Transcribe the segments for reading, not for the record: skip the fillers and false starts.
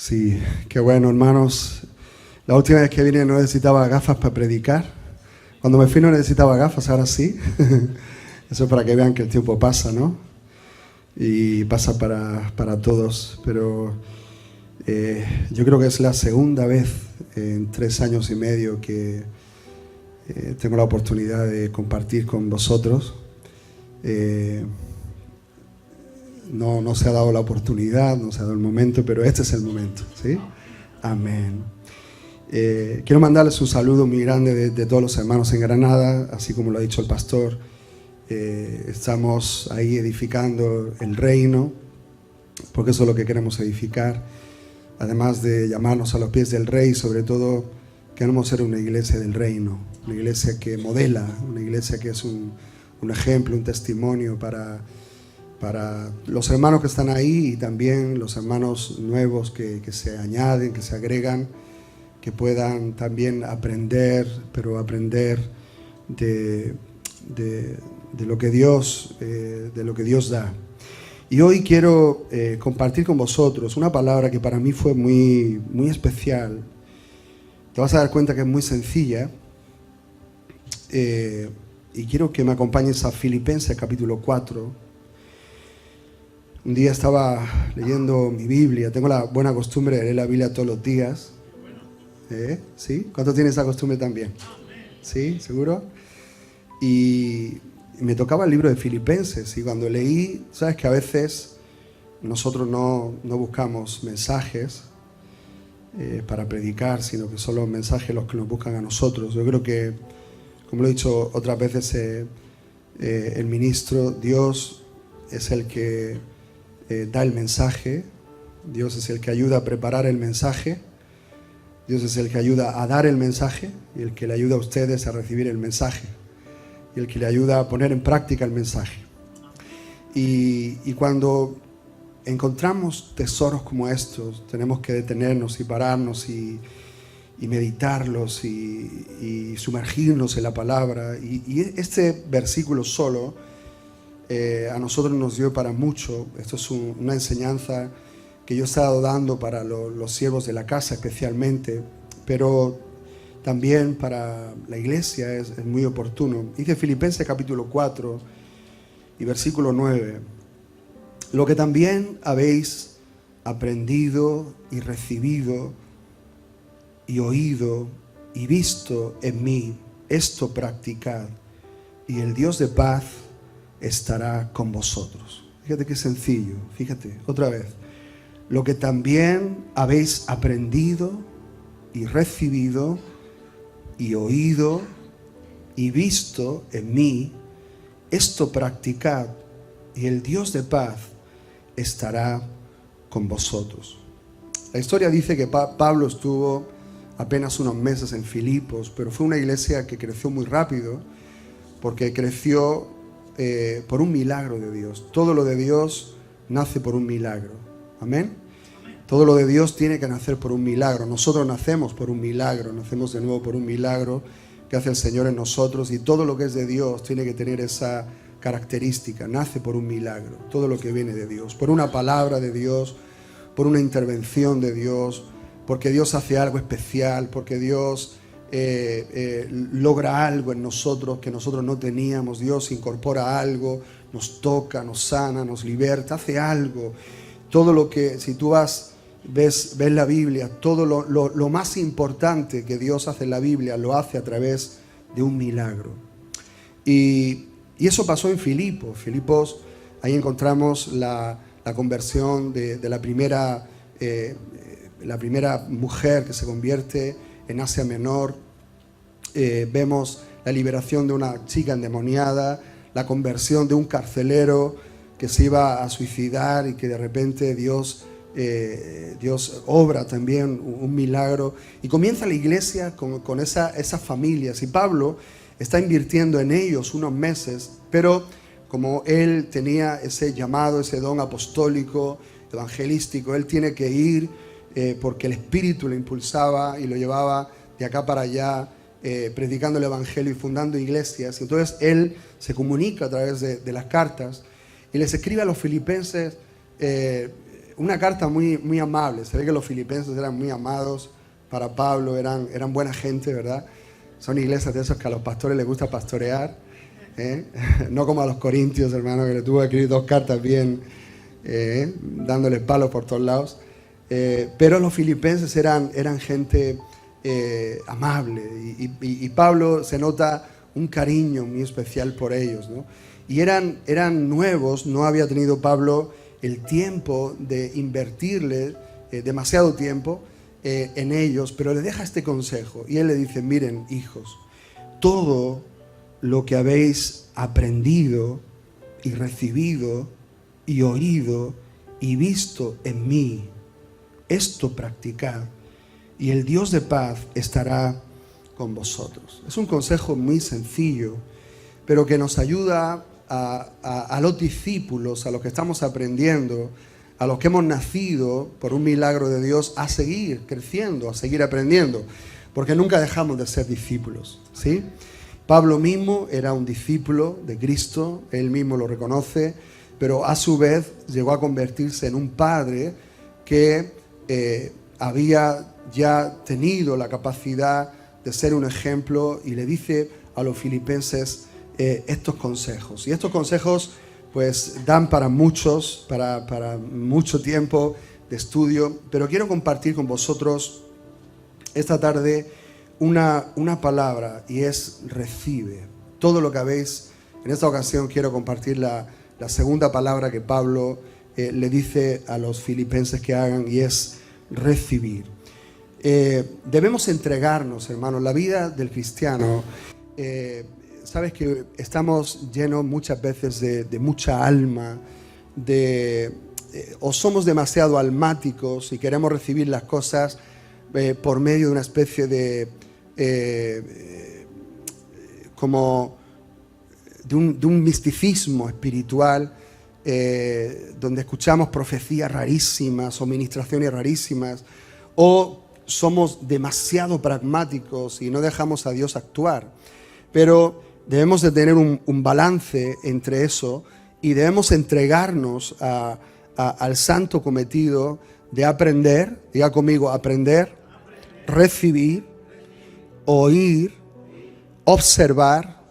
Sí, qué bueno, hermanos. La última vez que vine no necesitaba gafas para predicar. Cuando me fui no necesitaba gafas, ahora sí. Eso es para que vean que el tiempo pasa, ¿no? Y pasa para todos. Pero yo creo que es la segunda vez en 3 años y medio que tengo la oportunidad de compartir con vosotros. No se ha dado la oportunidad, no se ha dado el momento, pero este es el momento, ¿sí? Amén. Quiero mandarles un saludo muy grande de todos los hermanos en Granada, así como lo ha dicho el pastor. Estamos ahí edificando el reino, porque eso es lo que queremos edificar. Además de llamarnos a los pies del Rey, sobre todo queremos ser una iglesia del reino, una iglesia que modela, una iglesia que es un ejemplo, un testimonio para los hermanos que están ahí y también los hermanos nuevos que se añaden, que se agregan, que puedan también aprender, pero aprender de lo que Dios da. Y hoy quiero compartir con vosotros una palabra que para mí fue muy, muy especial. Te vas a dar cuenta que es muy sencilla. Y quiero que me acompañes a Filipenses capítulo 4. Un día estaba leyendo mi Biblia. Tengo la buena costumbre de leer la Biblia todos los días. ¿Sí? ¿Cuántos tienen esa costumbre también? ¿Sí? ¿Seguro? Y me tocaba el libro de Filipenses. Y cuando leí, sabes que a veces nosotros no buscamos mensajes para predicar, sino que son los mensajes los que nos buscan a nosotros. Yo creo que, como lo he dicho otras veces, el ministro, Dios es el que da el mensaje. Dios es el que ayuda a preparar el mensaje. Dios es el que ayuda a dar el mensaje y el que le ayuda a ustedes a recibir el mensaje y el que le ayuda a poner en práctica el mensaje. Y cuando encontramos tesoros como estos, tenemos que detenernos y pararnos y meditarlos y sumergirnos en la palabra. Y este versículo solo a nosotros nos dio para mucho. Esto es una enseñanza que yo he estado dando para los siervos de la casa especialmente, pero también para la iglesia es muy oportuno. Dice Filipenses capítulo 4 y versículo 9: lo que también habéis aprendido y recibido y oído y visto en mí, esto practicad, y el Dios de paz estará con vosotros. Fíjate qué sencillo, fíjate, otra vez. Lo que también habéis aprendido y recibido y oído y visto en mí, esto practicad, y el Dios de paz estará con vosotros. La historia dice que Pablo estuvo apenas unos meses en Filipos, pero fue una iglesia que creció muy rápido, porque creció por un milagro de Dios. Todo lo de Dios nace por un milagro. Amén. Todo lo de Dios tiene que nacer por un milagro. Nosotros nacemos por un milagro, nacemos de nuevo por un milagro que hace el Señor en nosotros, y todo lo que es de Dios tiene que tener esa característica. Nace por un milagro, todo lo que viene de Dios, por una palabra de Dios, por una intervención de Dios, porque Dios hace algo especial, porque Dios logra algo en nosotros que nosotros no teníamos. Dios incorpora algo, nos toca, nos sana, nos liberta, hace algo. Todo lo que, si tú ves la Biblia, todo lo más importante que Dios hace en la Biblia lo hace a través de un milagro. Y eso pasó en Filipos. Filipos, ahí encontramos la conversión de la primera mujer que se convierte en Asia Menor. Vemos la liberación de una chica endemoniada, la conversión de un carcelero que se iba a suicidar y que de repente Dios obra también un milagro, y comienza la iglesia con esas familias, y Pablo está invirtiendo en ellos unos meses, pero como él tenía ese llamado, ese don apostólico, evangelístico, él tiene que ir porque el Espíritu lo impulsaba y lo llevaba de acá para allá, predicando el evangelio y fundando iglesias. Entonces él se comunica a través de las cartas y les escribe a los filipenses una carta muy, muy amable. Se ve que los filipenses eran muy amados para Pablo, eran buena gente, ¿verdad? Son iglesias de esos que a los pastores les gusta pastorear, ¿eh? No como a los corintios, hermano, que le tuvo que escribir 2 cartas bien, dándoles palos por todos lados. Pero los filipenses eran gente amable, y Pablo se nota un cariño muy especial por ellos, ¿no? Y eran nuevos, no había tenido Pablo el tiempo de invertirle demasiado tiempo en ellos, pero le deja este consejo y él le dice: miren, hijos, todo lo que habéis aprendido y recibido y oído y visto en mí, esto practicad, y el Dios de paz estará con vosotros. Es un consejo muy sencillo, pero que nos ayuda a los discípulos, a los que estamos aprendiendo, a los que hemos nacido por un milagro de Dios, a seguir creciendo, a seguir aprendiendo, porque nunca dejamos de ser discípulos, ¿sí? Pablo mismo era un discípulo de Cristo, él mismo lo reconoce, pero a su vez llegó a convertirse en un padre que había ya tenido la capacidad de ser un ejemplo, y le dice a los filipenses estos consejos. Y estos consejos pues dan para muchos, para mucho tiempo de estudio, pero quiero compartir con vosotros esta tarde una palabra, y es recibe. Todo lo que habéis, en esta ocasión quiero compartir la segunda palabra que Pablo le dice a los filipenses que hagan, y es recibir. Debemos entregarnos, hermanos. La vida del cristiano, sabes que estamos llenos muchas veces de mucha alma, o somos demasiado almáticos y queremos recibir las cosas por medio de una especie de como de un misticismo espiritual, donde escuchamos profecías rarísimas o ministraciones rarísimas, o somos demasiado pragmáticos y no dejamos a Dios actuar. Pero debemos de tener un balance entre eso, y debemos entregarnos al santo cometido de aprender. Diga conmigo: aprender, recibir, oír, observar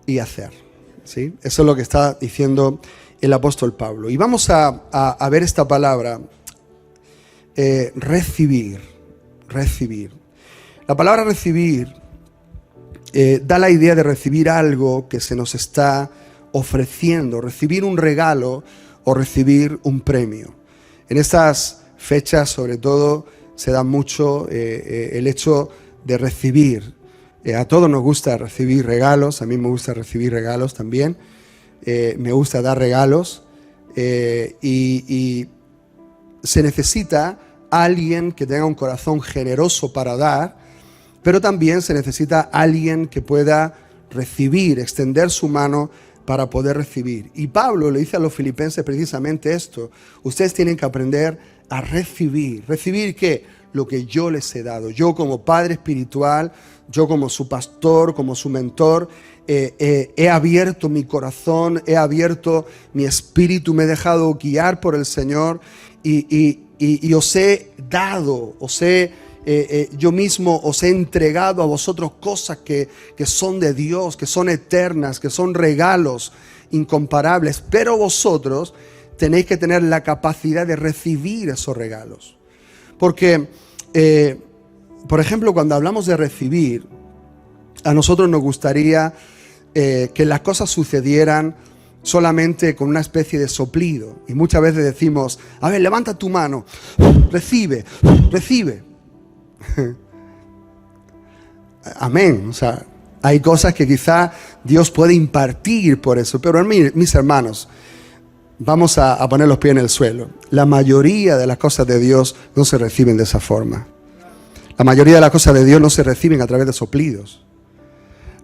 y hacer, ¿sí? Eso es lo que está diciendo el apóstol Pablo. Y vamos a ver esta palabra, recibir. La palabra recibir da la idea de recibir algo que se nos está ofreciendo, recibir un regalo o recibir un premio. En estas fechas, sobre todo, se da mucho el hecho de recibir. A todos nos gusta recibir regalos, a mí me gusta recibir regalos también. Me gusta dar regalos, y se necesita alguien que tenga un corazón generoso para dar, pero también se necesita alguien que pueda recibir, extender su mano para poder recibir. Y Pablo le dice a los filipenses precisamente esto: ustedes tienen que aprender a recibir. ¿Recibir qué? Lo que yo les he dado. Yo, como padre espiritual, yo como su pastor, como su mentor, he abierto mi corazón, he abierto mi espíritu, me he dejado guiar por el Señor, y os he dado, yo mismo os he entregado a vosotros cosas que son de Dios, que son eternas, que son regalos incomparables, pero vosotros tenéis que tener la capacidad de recibir esos regalos. Porque, por ejemplo, cuando hablamos de recibir, a nosotros nos gustaría que las cosas sucedieran solamente con una especie de soplido. Y muchas veces decimos: a ver, levanta tu mano, recibe. Amén. O sea, hay cosas que quizá Dios puede impartir por eso. Pero mis hermanos, vamos a poner los pies en el suelo. La mayoría de las cosas de Dios no se reciben de esa forma. La mayoría de las cosas de Dios no se reciben a través de soplidos.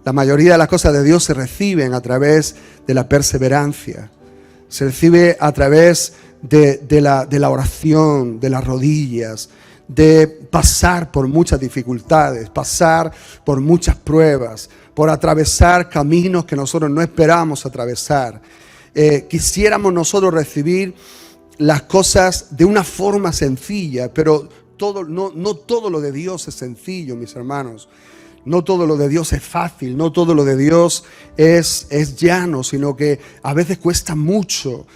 La mayoría de las cosas de Dios se reciben a través de la perseverancia. Se recibe a través de la oración, de las rodillas, de pasar por muchas dificultades, pasar por muchas pruebas, por atravesar caminos que nosotros no esperamos atravesar. Quisiéramos nosotros recibir las cosas de una forma sencilla, pero no todo lo de Dios es sencillo, mis hermanos. No todo lo de Dios es fácil, no todo lo de Dios es llano, sino que a veces cuesta mucho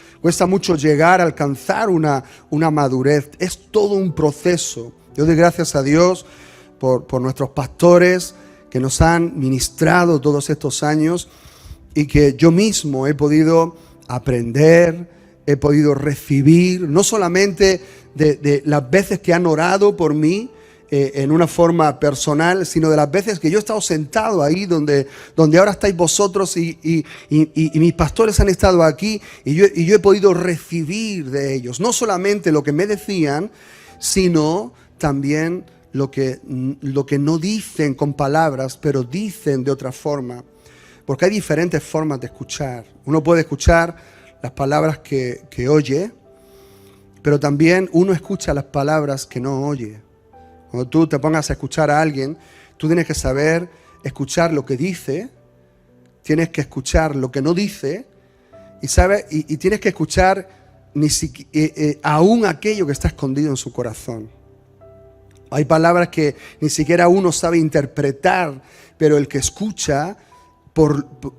llegar a alcanzar una madurez. Es todo un proceso. Yo doy gracias a Dios por nuestros pastores que nos han ministrado todos estos años y que yo mismo he podido aprender, he podido recibir, no solamente de las veces que han orado por mí en una forma personal, sino de las veces que yo he estado sentado ahí donde ahora estáis vosotros y mis pastores han estado aquí y yo he podido recibir de ellos, no solamente lo que me decían, sino también lo que no dicen con palabras, pero dicen de otra forma. Porque hay diferentes formas de escuchar. Uno puede escuchar las palabras que oye, pero también uno escucha las palabras que no oye. Cuando tú te pongas a escuchar a alguien, tú tienes que saber escuchar lo que dice, tienes que escuchar lo que no dice, y tienes que escuchar aún aquello que está escondido en su corazón. Hay palabras que ni siquiera uno sabe interpretar, pero el que escucha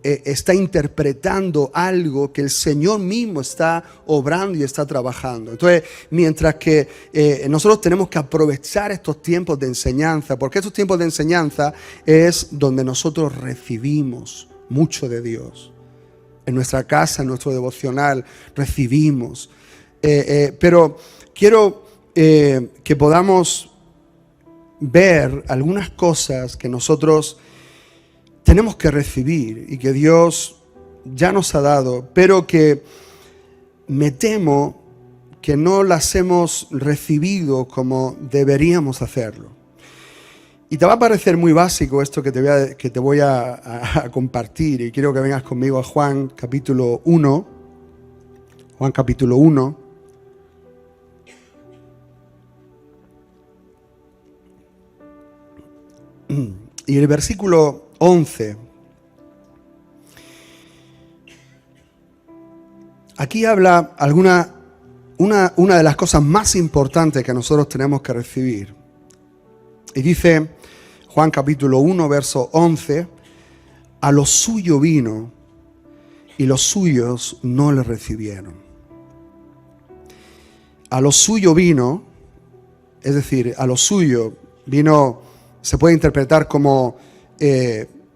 está interpretando algo que el Señor mismo está obrando y está trabajando. Entonces, mientras que nosotros tenemos que aprovechar estos tiempos de enseñanza, porque estos tiempos de enseñanza es donde nosotros recibimos mucho de Dios. En nuestra casa, en nuestro devocional, recibimos. Pero quiero que podamos ver algunas cosas que nosotros tenemos que recibir y que Dios ya nos ha dado, pero que me temo que no las hemos recibido como deberíamos hacerlo. Y te va a parecer muy básico esto que te voy a compartir, y quiero que vengas conmigo a Juan capítulo 1. Juan capítulo 1. Y el versículo 11. Aquí habla una de las cosas más importantes que nosotros tenemos que recibir. Y dice Juan capítulo 1, verso 11, a lo suyo vino y los suyos no le recibieron. A lo suyo vino, es decir, a lo suyo vino, se puede interpretar como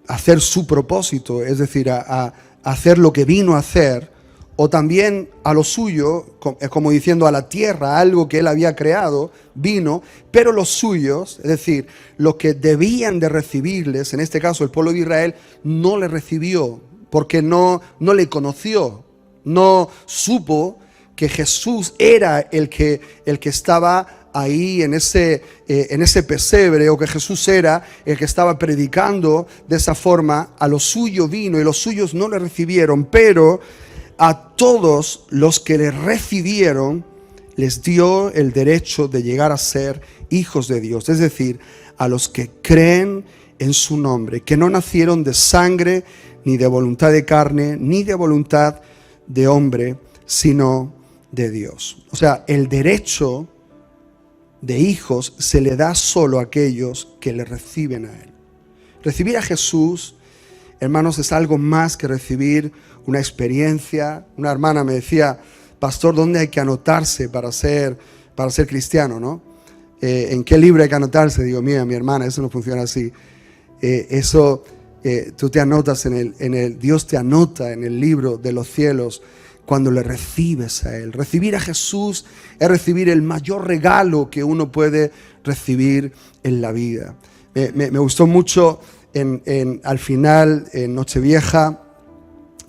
hacer su propósito, es decir, a hacer lo que vino a hacer, o también a lo suyo, como diciendo a la tierra, algo que él había creado, vino, pero los suyos, es decir, los que debían de recibirles, en este caso el pueblo de Israel, no le recibió, porque no le conoció, no supo que Jesús era el que estaba ahí en ese pesebre, o que Jesús era el que estaba predicando de esa forma. A lo suyo vino y los suyos no le recibieron, pero a todos los que le recibieron les dio el derecho de llegar a ser hijos de Dios, es decir, a los que creen en su nombre, que no nacieron de sangre, ni de voluntad de carne, ni de voluntad de hombre, sino de Dios. O sea, el derecho de hijos se le da solo a aquellos que le reciben a Él. Recibir a Jesús, hermanos, es algo más que recibir una experiencia. Una hermana me decía, pastor, ¿dónde hay que anotarse para ser cristiano, no? ¿En qué libro hay que anotarse? Digo, mira, mi hermana, eso no funciona así. Tú te anotas Dios te anota en el libro de los cielos cuando le recibes a Él. Recibir a Jesús es recibir el mayor regalo que uno puede recibir en la vida. Me gustó mucho al final, en Nochevieja,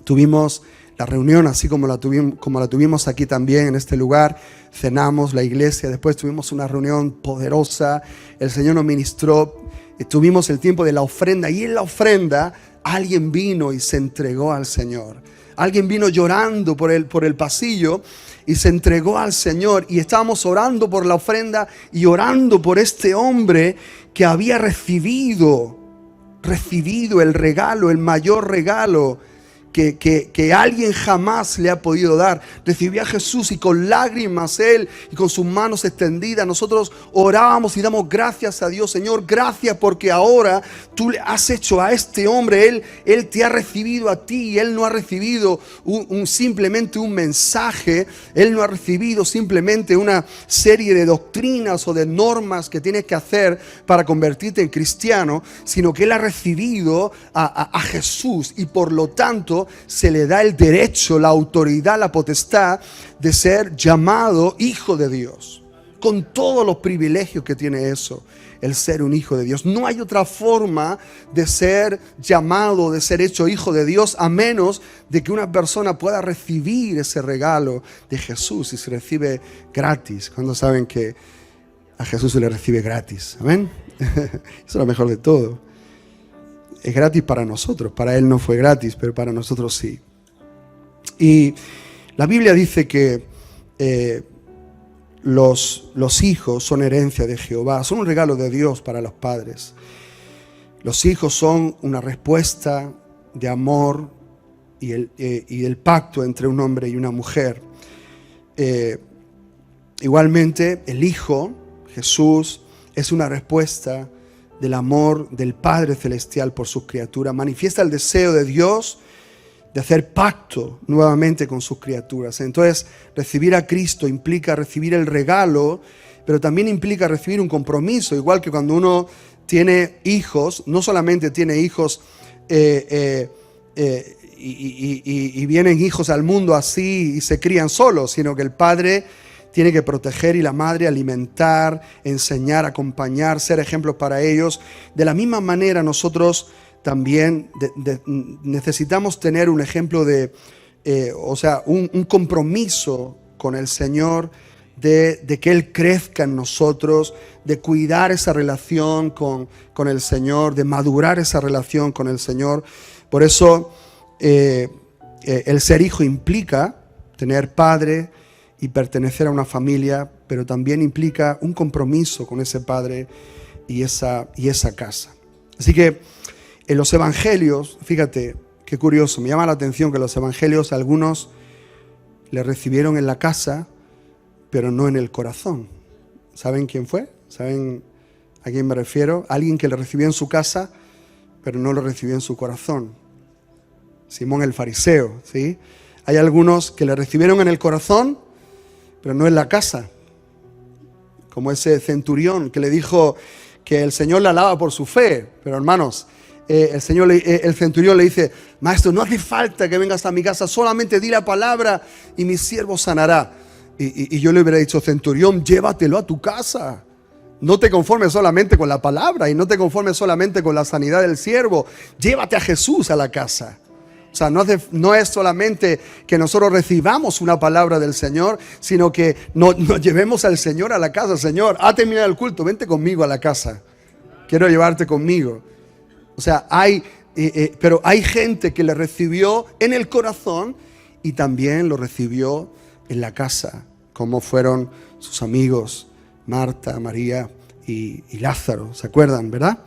tuvimos la reunión, así como la tuvimos aquí también en este lugar. Cenamos la iglesia, después tuvimos una reunión poderosa, el Señor nos ministró, tuvimos el tiempo de la ofrenda, y en la ofrenda alguien vino y se entregó al Señor. Alguien vino llorando por el pasillo y se entregó al Señor, y estábamos orando por la ofrenda y orando por este hombre que había recibido el regalo, el mayor regalo que alguien jamás le ha podido dar. Recibió a Jesús y con lágrimas él y con sus manos extendidas nosotros orábamos y damos gracias a Dios. Señor, gracias porque ahora tú le has hecho a este hombre, él te ha recibido a ti y él no ha recibido simplemente un mensaje, él no ha recibido simplemente una serie de doctrinas o de normas que tienes que hacer para convertirte en cristiano, sino que él ha recibido a Jesús y por lo tanto se le da el derecho, la autoridad, la potestad de ser llamado hijo de Dios, con todos los privilegios que tiene eso, el ser un hijo de Dios. No hay otra forma de ser llamado, de ser hecho hijo de Dios, a menos de que una persona pueda recibir ese regalo de Jesús y se recibe gratis. ¿Cuándo saben que a Jesús se le recibe gratis? Amén. Eso es lo mejor de todo. Es gratis para nosotros, para Él no fue gratis, pero para nosotros sí. Y la Biblia dice que los hijos son herencia de Jehová, son un regalo de Dios para los padres. Los hijos son una respuesta de amor y el pacto entre un hombre y una mujer. Igualmente, el Hijo, Jesús, es una respuesta del amor del Padre Celestial por sus criaturas. Manifiesta el deseo de Dios de hacer pacto nuevamente con sus criaturas. Entonces, recibir a Cristo implica recibir el regalo, pero también implica recibir un compromiso. Igual que cuando uno tiene hijos, no solamente tiene hijos y vienen hijos al mundo así y se crían solos, sino que el padre tiene que proteger y la madre alimentar, enseñar, acompañar, ser ejemplos para ellos. De la misma manera nosotros también necesitamos tener un ejemplo un compromiso con el Señor de que Él crezca en nosotros, de cuidar esa relación con el Señor, de madurar esa relación con el Señor. Por eso el ser hijo implica tener padre y pertenecer a una familia, pero también implica un compromiso con ese padre y esa casa. Así que en los evangelios, fíjate qué curioso, me llama la atención que los evangelios algunos le recibieron en la casa, pero no en el corazón. ¿Saben quién fue? ¿Saben a quién me refiero? Alguien que le recibió en su casa, pero no lo recibió en su corazón. Simón el fariseo, ¿sí? Hay algunos que le recibieron en el corazón, pero no en la casa. Como ese centurión que le dijo que el Señor le alaba por su fe. Pero hermanos, el centurión le dice: maestro, no hace falta que vengas a mi casa, solamente di la palabra y mi siervo sanará. Y yo le hubiera dicho: centurión, llévatelo a tu casa. No te conformes solamente con la palabra y no te conformes solamente con la sanidad del siervo. Llévate a Jesús a la casa. O sea, no es solamente que nosotros recibamos una palabra del Señor, sino que nos llevemos al Señor a la casa. Señor, ha terminado el culto, vente conmigo a la casa. Quiero llevarte conmigo. O sea, pero hay gente que le recibió en el corazón y también lo recibió en la casa, como fueron sus amigos Marta, María y Lázaro. ¿Se acuerdan, verdad?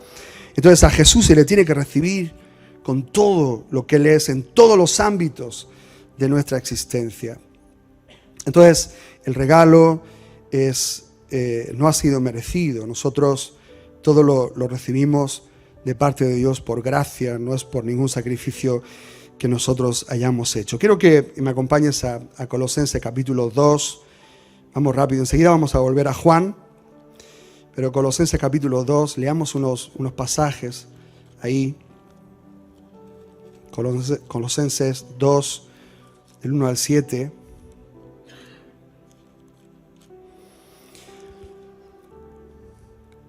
Entonces a Jesús se le tiene que recibir con todo lo que Él es, en todos los ámbitos de nuestra existencia. Entonces, el regalo no ha sido merecido. Nosotros todo lo recibimos de parte de Dios por gracia, no es por ningún sacrificio que nosotros hayamos hecho. Quiero que me acompañes a Colosenses capítulo 2. Vamos rápido, enseguida vamos a volver a Juan. Pero Colosenses capítulo 2, leamos unos pasajes ahí. Colosenses 2, del 1 al 7.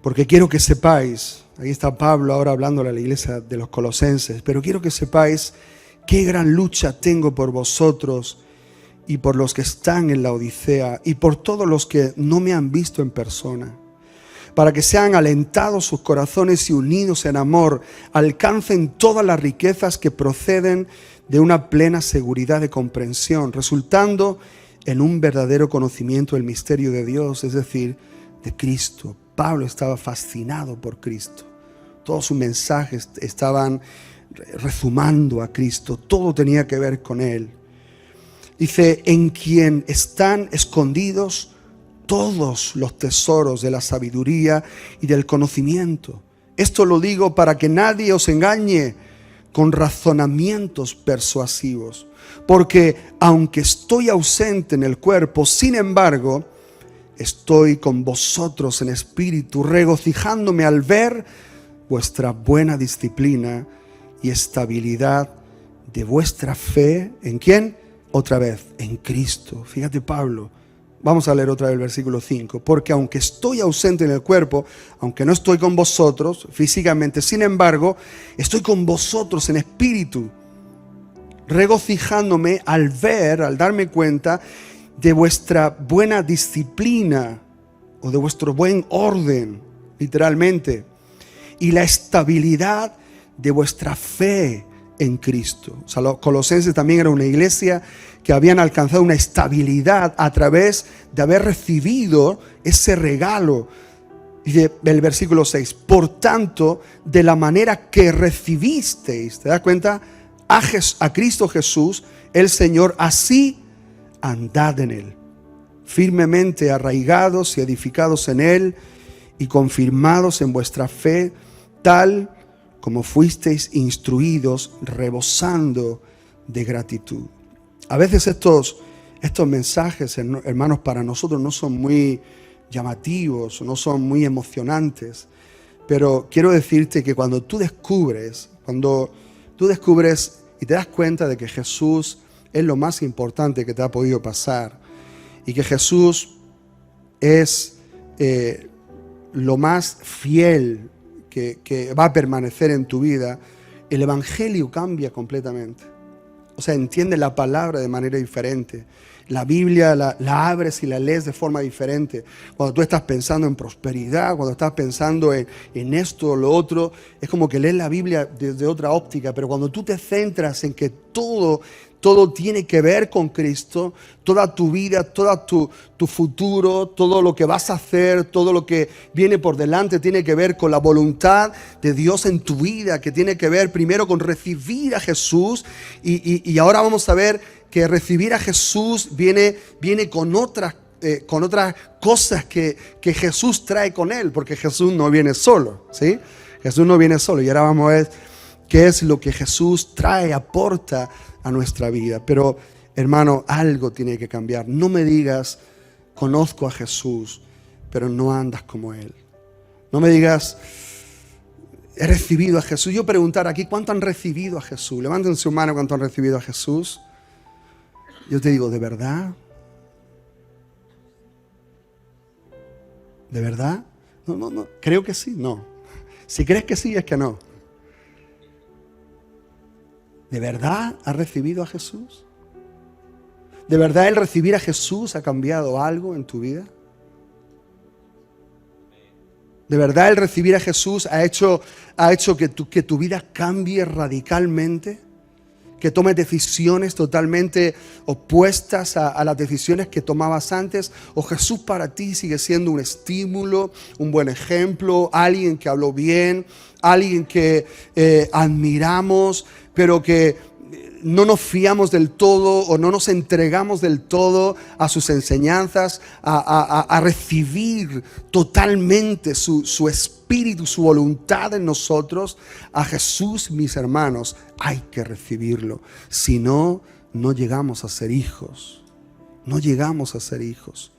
Porque quiero que sepáis, ahí está Pablo ahora hablando a la iglesia de los colosenses, pero quiero que sepáis qué gran lucha tengo por vosotros y por los que están en la Odisea y por todos los que no me han visto en persona, para que sean alentados sus corazones y unidos en amor, alcancen todas las riquezas que proceden de una plena seguridad de comprensión, resultando en un verdadero conocimiento del misterio de Dios, es decir, de Cristo. Pablo estaba fascinado por Cristo. Todos sus mensajes estaban rezumando a Cristo. Todo tenía que ver con Él. Dice, en quien están escondidos todos los tesoros de la sabiduría y del conocimiento. Esto lo digo para que nadie os engañe con razonamientos persuasivos. Porque aunque estoy ausente en el cuerpo, sin embargo, estoy con vosotros en espíritu, regocijándome al ver vuestra buena disciplina y estabilidad de vuestra fe. ¿En quién? Otra vez, en Cristo. Fíjate, Pablo. Vamos a leer otra vez el versículo 5. Porque aunque estoy ausente en el cuerpo, aunque no estoy con vosotros físicamente, sin embargo, estoy con vosotros en espíritu, regocijándome al darme cuenta de vuestra buena disciplina o de vuestro buen orden, literalmente, y la estabilidad de vuestra fe en Cristo. O sea, los colosenses también era una iglesia que habían alcanzado una estabilidad a través de haber recibido ese regalo. Dice el versículo 6, por tanto, de la manera que recibisteis, ¿te das cuenta? A Cristo Jesús, el Señor, así andad en Él, firmemente arraigados y edificados en Él y confirmados en vuestra fe, tal como fuisteis instruidos, rebosando de gratitud. A veces estos mensajes, hermanos, para nosotros no son muy llamativos, no son muy emocionantes, pero quiero decirte que cuando tú descubres y te das cuenta de que Jesús es lo más importante que te ha podido pasar y que Jesús es lo más fiel que va a permanecer en tu vida, el evangelio cambia completamente. O sea, entiendes la palabra de manera diferente. La Biblia la abres y la lees de forma diferente. Cuando tú estás pensando en prosperidad, cuando estás pensando en esto o lo otro, es como que lees la Biblia desde otra óptica. Pero cuando tú te centras en que todo tiene que ver con Cristo, toda tu vida, todo tu futuro, todo lo que vas a hacer, todo lo que viene por delante tiene que ver con la voluntad de Dios en tu vida, que tiene que ver primero con recibir a Jesús y ahora vamos a ver que recibir a Jesús viene con otras cosas que Jesús trae con Él, porque Jesús no viene solo, ¿sí? Jesús no viene solo y ahora vamos a ver qué es lo que Jesús trae, aporta a nuestra vida. Pero, hermano, algo tiene que cambiar. No me digas, conozco a Jesús, pero no andas como Él. No me digas, he recibido a Jesús. Yo preguntar aquí, ¿cuánto han recibido a Jesús? Levanten su mano, ¿cuánto han recibido a Jesús? Yo te digo, ¿de verdad? ¿De verdad? No. Creo que sí, no. Si crees que sí, es que no. ¿De verdad has recibido a Jesús? ¿De verdad el recibir a Jesús ha cambiado algo en tu vida? ¿De verdad el recibir a Jesús ha hecho que tu vida cambie radicalmente? Que tomes decisiones totalmente opuestas a las decisiones que tomabas antes. ¿O Jesús para ti sigue siendo un estímulo, un buen ejemplo, alguien que habló bien, alguien que admiramos, pero que no nos fiamos del todo o no nos entregamos del todo a sus enseñanzas, a recibir totalmente su espíritu, su voluntad en nosotros? A Jesús, mis hermanos, hay que recibirlo. Si no, no llegamos a ser hijos. No llegamos a ser hijos.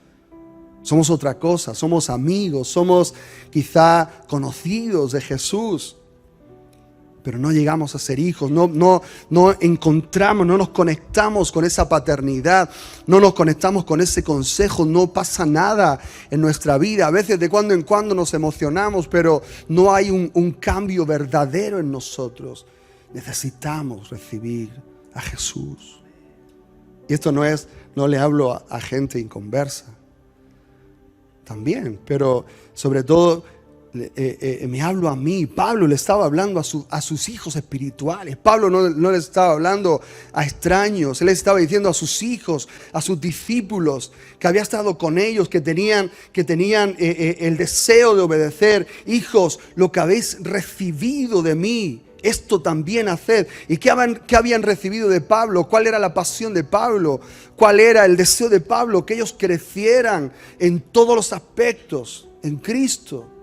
Somos otra cosa, somos amigos, somos quizá conocidos de Jesús, pero no llegamos a ser hijos, no encontramos, no nos conectamos con esa paternidad, no nos conectamos con ese consejo, no pasa nada en nuestra vida. A veces de cuando en cuando nos emocionamos, pero no hay un cambio verdadero en nosotros. Necesitamos recibir a Jesús. Y esto no le hablo a gente inconversa, también, pero sobre todo me hablo a mí. Pablo le estaba hablando a sus hijos espirituales. Pablo no le estaba hablando a extraños. Él estaba diciendo a sus hijos, a sus discípulos, que había estado con ellos, que tenían el deseo de obedecer. Hijos, lo que habéis recibido de mí esto también haced. ¿Y qué habían recibido de Pablo? ¿Cuál era la pasión de Pablo? ¿Cuál era el deseo de Pablo? Que ellos crecieran en todos los aspectos, en Cristo.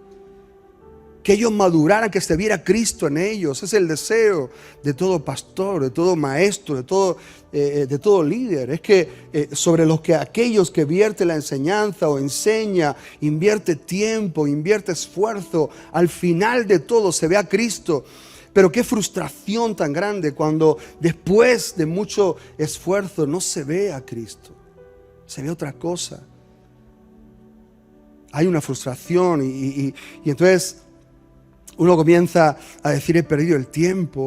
Que ellos maduraran, que se viera Cristo en ellos. Es el deseo de todo pastor, de todo maestro, de todo líder. Es que sobre los que aquellos que vierte la enseñanza o enseña, invierte tiempo, invierte esfuerzo, al final de todo se ve a Cristo. Pero qué frustración tan grande cuando después de mucho esfuerzo no se ve a Cristo. Se ve otra cosa. Hay una frustración y entonces uno comienza a decir: he perdido el tiempo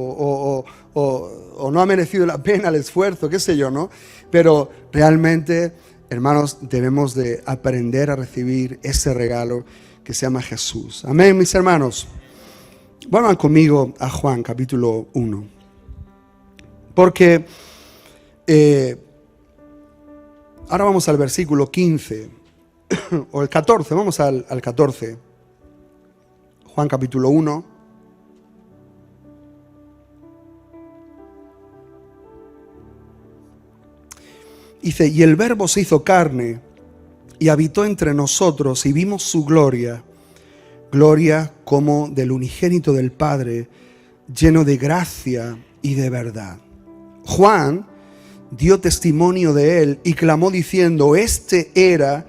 o no ha merecido la pena el esfuerzo, qué sé yo, ¿no? Pero realmente, hermanos, debemos de aprender a recibir ese regalo que se llama Jesús. Amén, mis hermanos. Vuelvan conmigo a Juan capítulo 1. Porque ahora vamos al versículo 15 o el 14, vamos al 14. Juan capítulo 1. Dice: y el Verbo se hizo carne y habitó entre nosotros y vimos su gloria, gloria como del unigénito del Padre, lleno de gracia y de verdad. Juan dio testimonio de él y clamó diciendo: este era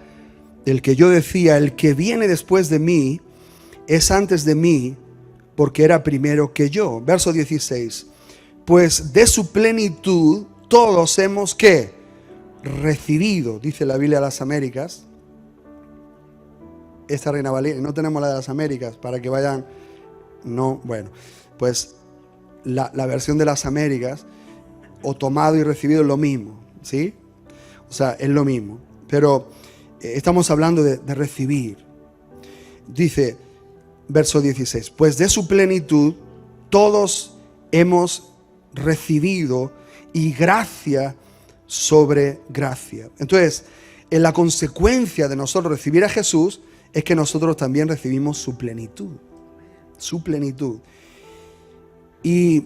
el que yo decía, el que viene después de mí es antes de mí, porque era primero que yo. Verso 16. Pues de su plenitud todos hemos, ¿qué? Recibido, dice la Biblia de las Américas. Esta Reina Valera, no tenemos la de las Américas, para que vayan, no, bueno, pues la versión de las Américas, o tomado y recibido es lo mismo, ¿sí? O sea, es lo mismo, pero estamos hablando de recibir. Dice, verso 16, pues de su plenitud todos hemos recibido y gracia sobre gracia. Entonces, en la consecuencia de nosotros recibir a Jesús es que nosotros también recibimos su plenitud. Su plenitud. Y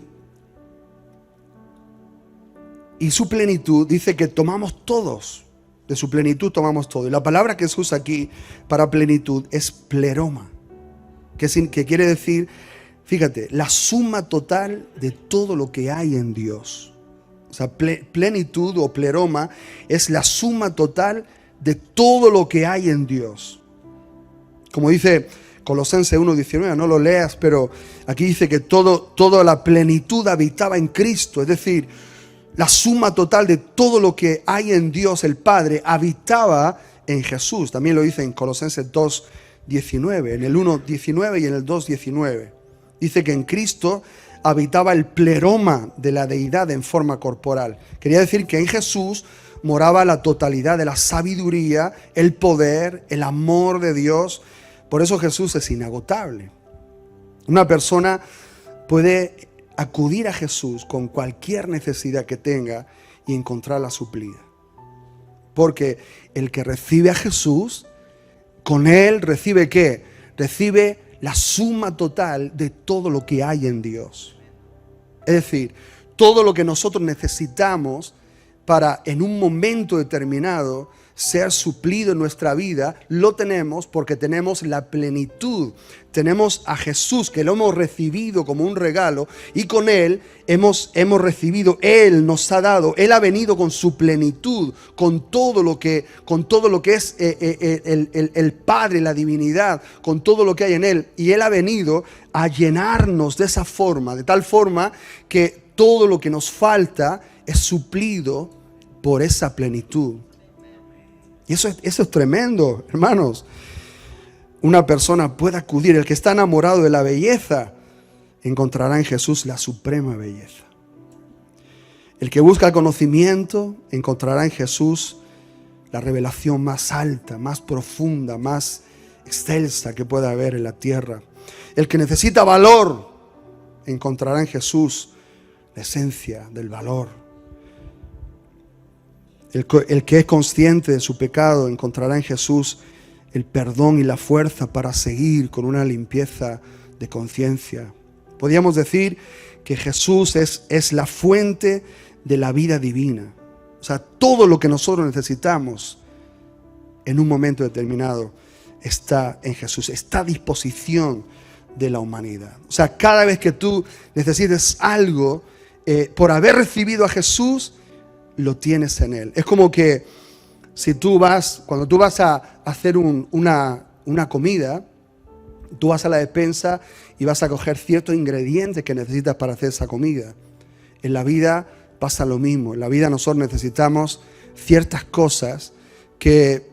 su plenitud dice que tomamos todos. De su plenitud tomamos todo. Y la palabra que se usa aquí para plenitud es pleroma. Que quiere decir, fíjate, la suma total de todo lo que hay en Dios. O sea, plenitud o pleroma es la suma total de todo lo que hay en Dios. Como dice Colosenses 1:19, no lo leas, pero aquí dice que toda la plenitud habitaba en Cristo. Es decir, la suma total de todo lo que hay en Dios, el Padre, habitaba en Jesús. También lo dice en Colosenses 2:19, en el 1:19 y en el 2:19. Dice que en Cristo habitaba el pleroma de la deidad en forma corporal. Quería decir que en Jesús moraba la totalidad de la sabiduría, el poder, el amor de Dios. Por eso Jesús es inagotable. Una persona puede acudir a Jesús con cualquier necesidad que tenga y encontrarla suplida. Porque el que recibe a Jesús, con él recibe ¿qué? Recibe la suma total de todo lo que hay en Dios. Es decir, todo lo que nosotros necesitamos para en un momento determinado ser suplido en nuestra vida, lo tenemos porque tenemos la plenitud. Tenemos a Jesús, que lo hemos recibido como un regalo, y con Él hemos recibido, Él nos ha dado, Él ha venido con su plenitud, con todo lo que es el Padre, la divinidad, con todo lo que hay en Él, y Él ha venido a llenarnos de esa forma, de tal forma que todo lo que nos falta es suplido por esa plenitud. Y eso es tremendo, hermanos. Una persona puede acudir, el que está enamorado de la belleza, encontrará en Jesús la suprema belleza. El que busca el conocimiento, encontrará en Jesús la revelación más alta, más profunda, más excelsa que pueda haber en la tierra. El que necesita valor, encontrará en Jesús la esencia del valor. El que es consciente de su pecado encontrará en Jesús el perdón y la fuerza para seguir con una limpieza de conciencia. Podríamos decir que Jesús es la fuente de la vida divina. O sea, todo lo que nosotros necesitamos en un momento determinado está en Jesús, está a disposición de la humanidad. O sea, cada vez que tú necesites algo, por haber recibido a Jesús, lo tienes en Él. Es como que si cuando tú vas a hacer una comida, tú vas a la despensa y vas a coger ciertos ingredientes que necesitas para hacer esa comida. En la vida pasa lo mismo. En la vida nosotros necesitamos ciertas cosas que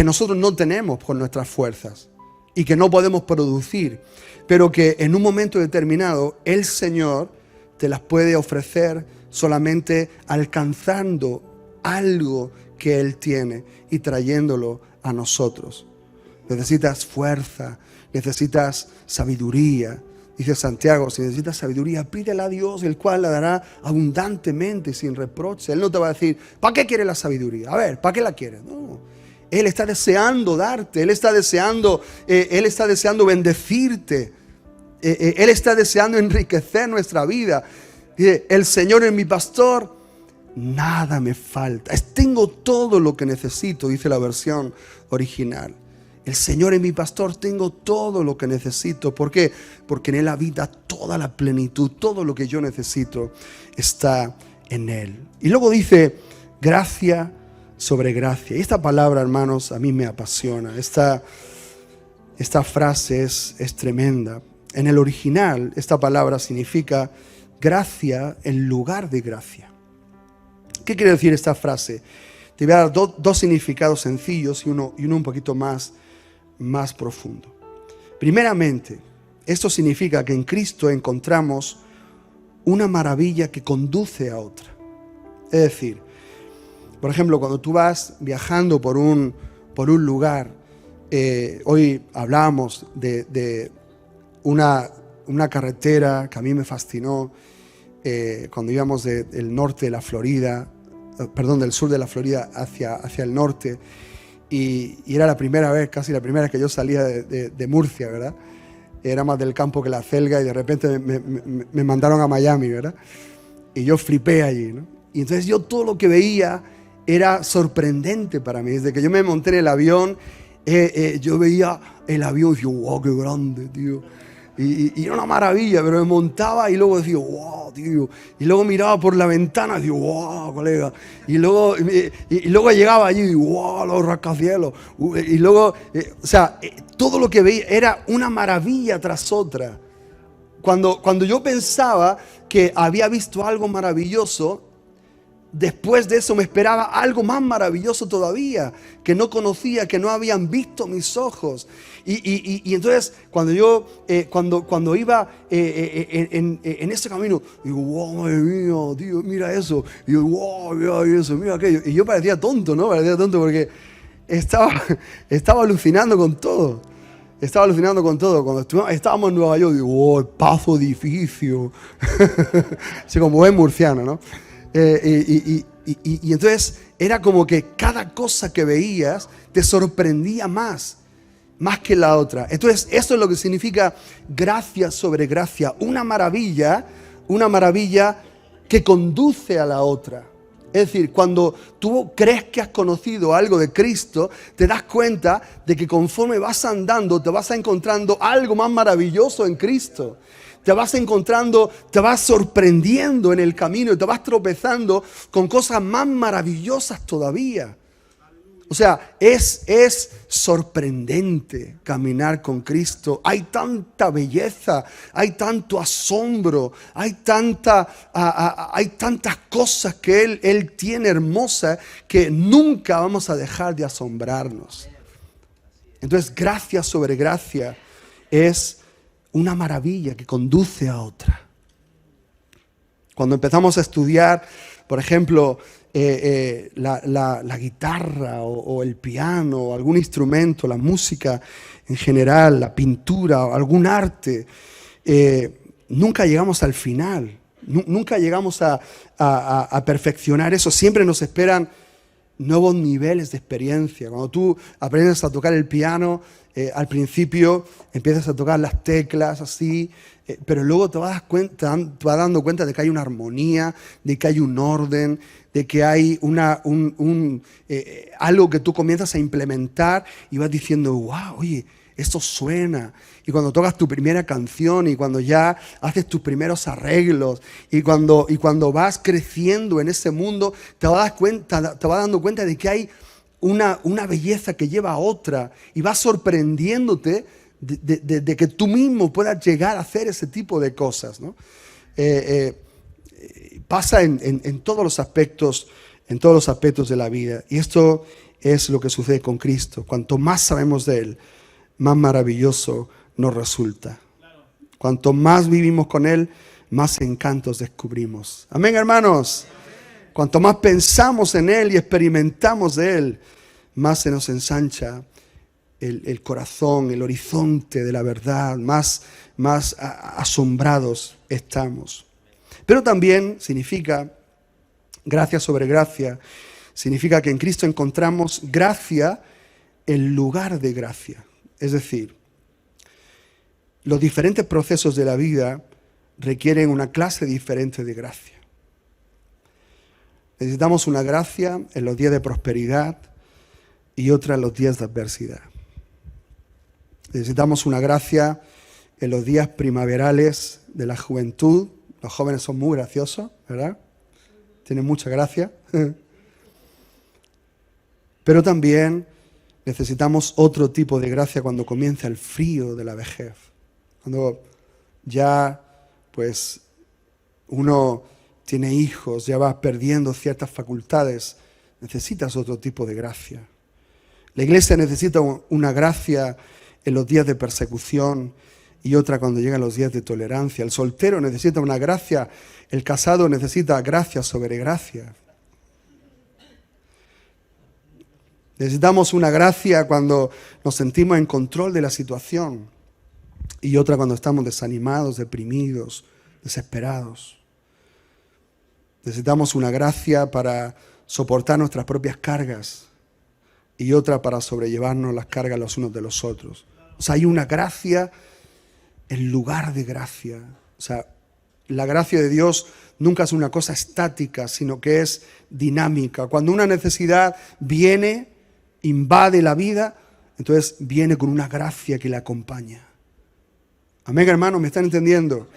nosotros no tenemos por nuestras fuerzas y que no podemos producir, pero que en un momento determinado el Señor te las puede ofrecer solamente alcanzando algo que Él tiene y trayéndolo a nosotros. Necesitas fuerza, necesitas sabiduría. Dice Santiago, si necesitas sabiduría, pídela a Dios, el cual la dará abundantemente y sin reproche. Él no te va a decir, ¿para qué quieres la sabiduría? A ver, ¿para qué la quieres? No. Él está deseando darte, Él está deseando bendecirte. Él está deseando enriquecer nuestra vida. Dice, el Señor es mi pastor, nada me falta. Tengo todo lo que necesito, dice la versión original. El Señor es mi pastor, tengo todo lo que necesito. ¿Por qué? Porque en Él habita toda la plenitud, todo lo que yo necesito está en Él. Y luego dice, gracia sobre gracia. Y esta palabra, hermanos, a mí me apasiona. Esta frase es tremenda. En el original, esta palabra significa gracia en lugar de gracia. ¿Qué quiere decir esta frase? Te voy a dar dos significados sencillos y uno un poquito más profundo. Primeramente, esto significa que en Cristo encontramos una maravilla que conduce a otra. Es decir, por ejemplo, cuando tú vas viajando por un lugar, hoy hablábamos de una carretera que a mí me fascinó cuando íbamos del norte de la Florida, del sur de la Florida hacia el norte, y era casi la primera vez que yo salía de Murcia, ¿verdad? Era más del campo que la celga y de repente me mandaron a Miami, ¿verdad? Y yo flipé allí, ¿no? Y entonces yo todo lo que veía era sorprendente para mí. Desde que yo me monté en el avión, yo veía el avión y decía, wow, qué grande, tío. Y era una maravilla, pero me montaba y luego decía, wow, tío. Y luego miraba por la ventana y decía, wow, colega. Y luego llegaba allí y wow, los rascacielos. Y luego, todo lo que veía era una maravilla tras otra. Cuando yo pensaba que había visto algo maravilloso, después de eso me esperaba algo más maravilloso todavía, que no conocía, que no habían visto mis ojos. Y entonces cuando iba en ese camino, digo, wow, madre mía, tío, mira eso. Y yo, wow, mira eso, mira aquello. Y yo parecía tonto, ¿no? Parecía tonto porque estaba alucinando con todo. Estaba alucinando con todo. Cuando estábamos en Nueva York, digo, wow, el paso edificio. Así como buen murciano, ¿no? Y entonces era como que cada cosa que veías te sorprendía más que la otra. Entonces eso es lo que significa gracia sobre gracia, una maravilla que conduce a la otra. Es decir, cuando tú crees que has conocido algo de Cristo, te das cuenta de que conforme vas andando te vas encontrando algo más maravilloso en Cristo. Te vas encontrando, te vas sorprendiendo en el camino y te vas tropezando con cosas más maravillosas todavía. O sea, es sorprendente caminar con Cristo. Hay tanta belleza, hay tanto asombro, hay tantas cosas que Él tiene hermosas que nunca vamos a dejar de asombrarnos. Entonces, gracia sobre gracia es una maravilla que conduce a otra. Cuando empezamos a estudiar, por ejemplo, la guitarra o el piano o algún instrumento, la música en general, la pintura o algún arte, nunca llegamos al final, nunca llegamos a perfeccionar eso. Siempre nos esperan nuevos niveles de experiencia. Cuando tú aprendes a tocar el piano, al principio empiezas a tocar las teclas así, pero luego te vas dando cuenta de que hay una armonía, de que hay un orden, de que hay algo que tú comienzas a implementar y vas diciendo, wow, oye, esto suena. Y cuando tocas tu primera canción y cuando ya haces tus primeros arreglos y cuando vas creciendo en ese mundo, te vas dando cuenta de que hay una belleza que lleva a otra y vas sorprendiéndote de que tú mismo puedas llegar a hacer ese tipo de cosas, ¿no? Pasa en todos los aspectos de la vida. Y esto es lo que sucede con Cristo. Cuanto más sabemos de Él, más maravilloso nos resulta. Cuanto más vivimos con Él, más encantos descubrimos. Amén, hermanos. Cuanto más pensamos en Él y experimentamos de Él, más se nos ensancha el corazón, el horizonte de la verdad, más asombrados estamos. Pero también significa, gracia sobre gracia, significa que en Cristo encontramos gracia en lugar de gracia. Es decir, los diferentes procesos de la vida requieren una clase diferente de gracia. Necesitamos una gracia en los días de prosperidad y otra en los días de adversidad. Necesitamos una gracia en los días primaverales de la juventud. Los jóvenes son muy graciosos, ¿verdad? Tienen mucha gracia. Pero también necesitamos otro tipo de gracia cuando comienza el frío de la vejez. Cuando ya, pues, uno tiene hijos, ya va perdiendo ciertas facultades, necesitas otro tipo de gracia. La iglesia necesita una gracia en los días de persecución y otra cuando llegan los días de tolerancia. El soltero necesita una gracia, el casado necesita gracia sobre gracia. Necesitamos una gracia cuando nos sentimos en control de la situación y otra cuando estamos desanimados, deprimidos, desesperados. Necesitamos una gracia para soportar nuestras propias cargas y otra para sobrellevarnos las cargas los unos de los otros. O sea, hay una gracia en lugar de gracia. O sea, la gracia de Dios nunca es una cosa estática, sino que es dinámica. Cuando una necesidad viene, invade la vida, entonces viene con una gracia que la acompaña. Amén, hermanos, ¿me están entendiendo?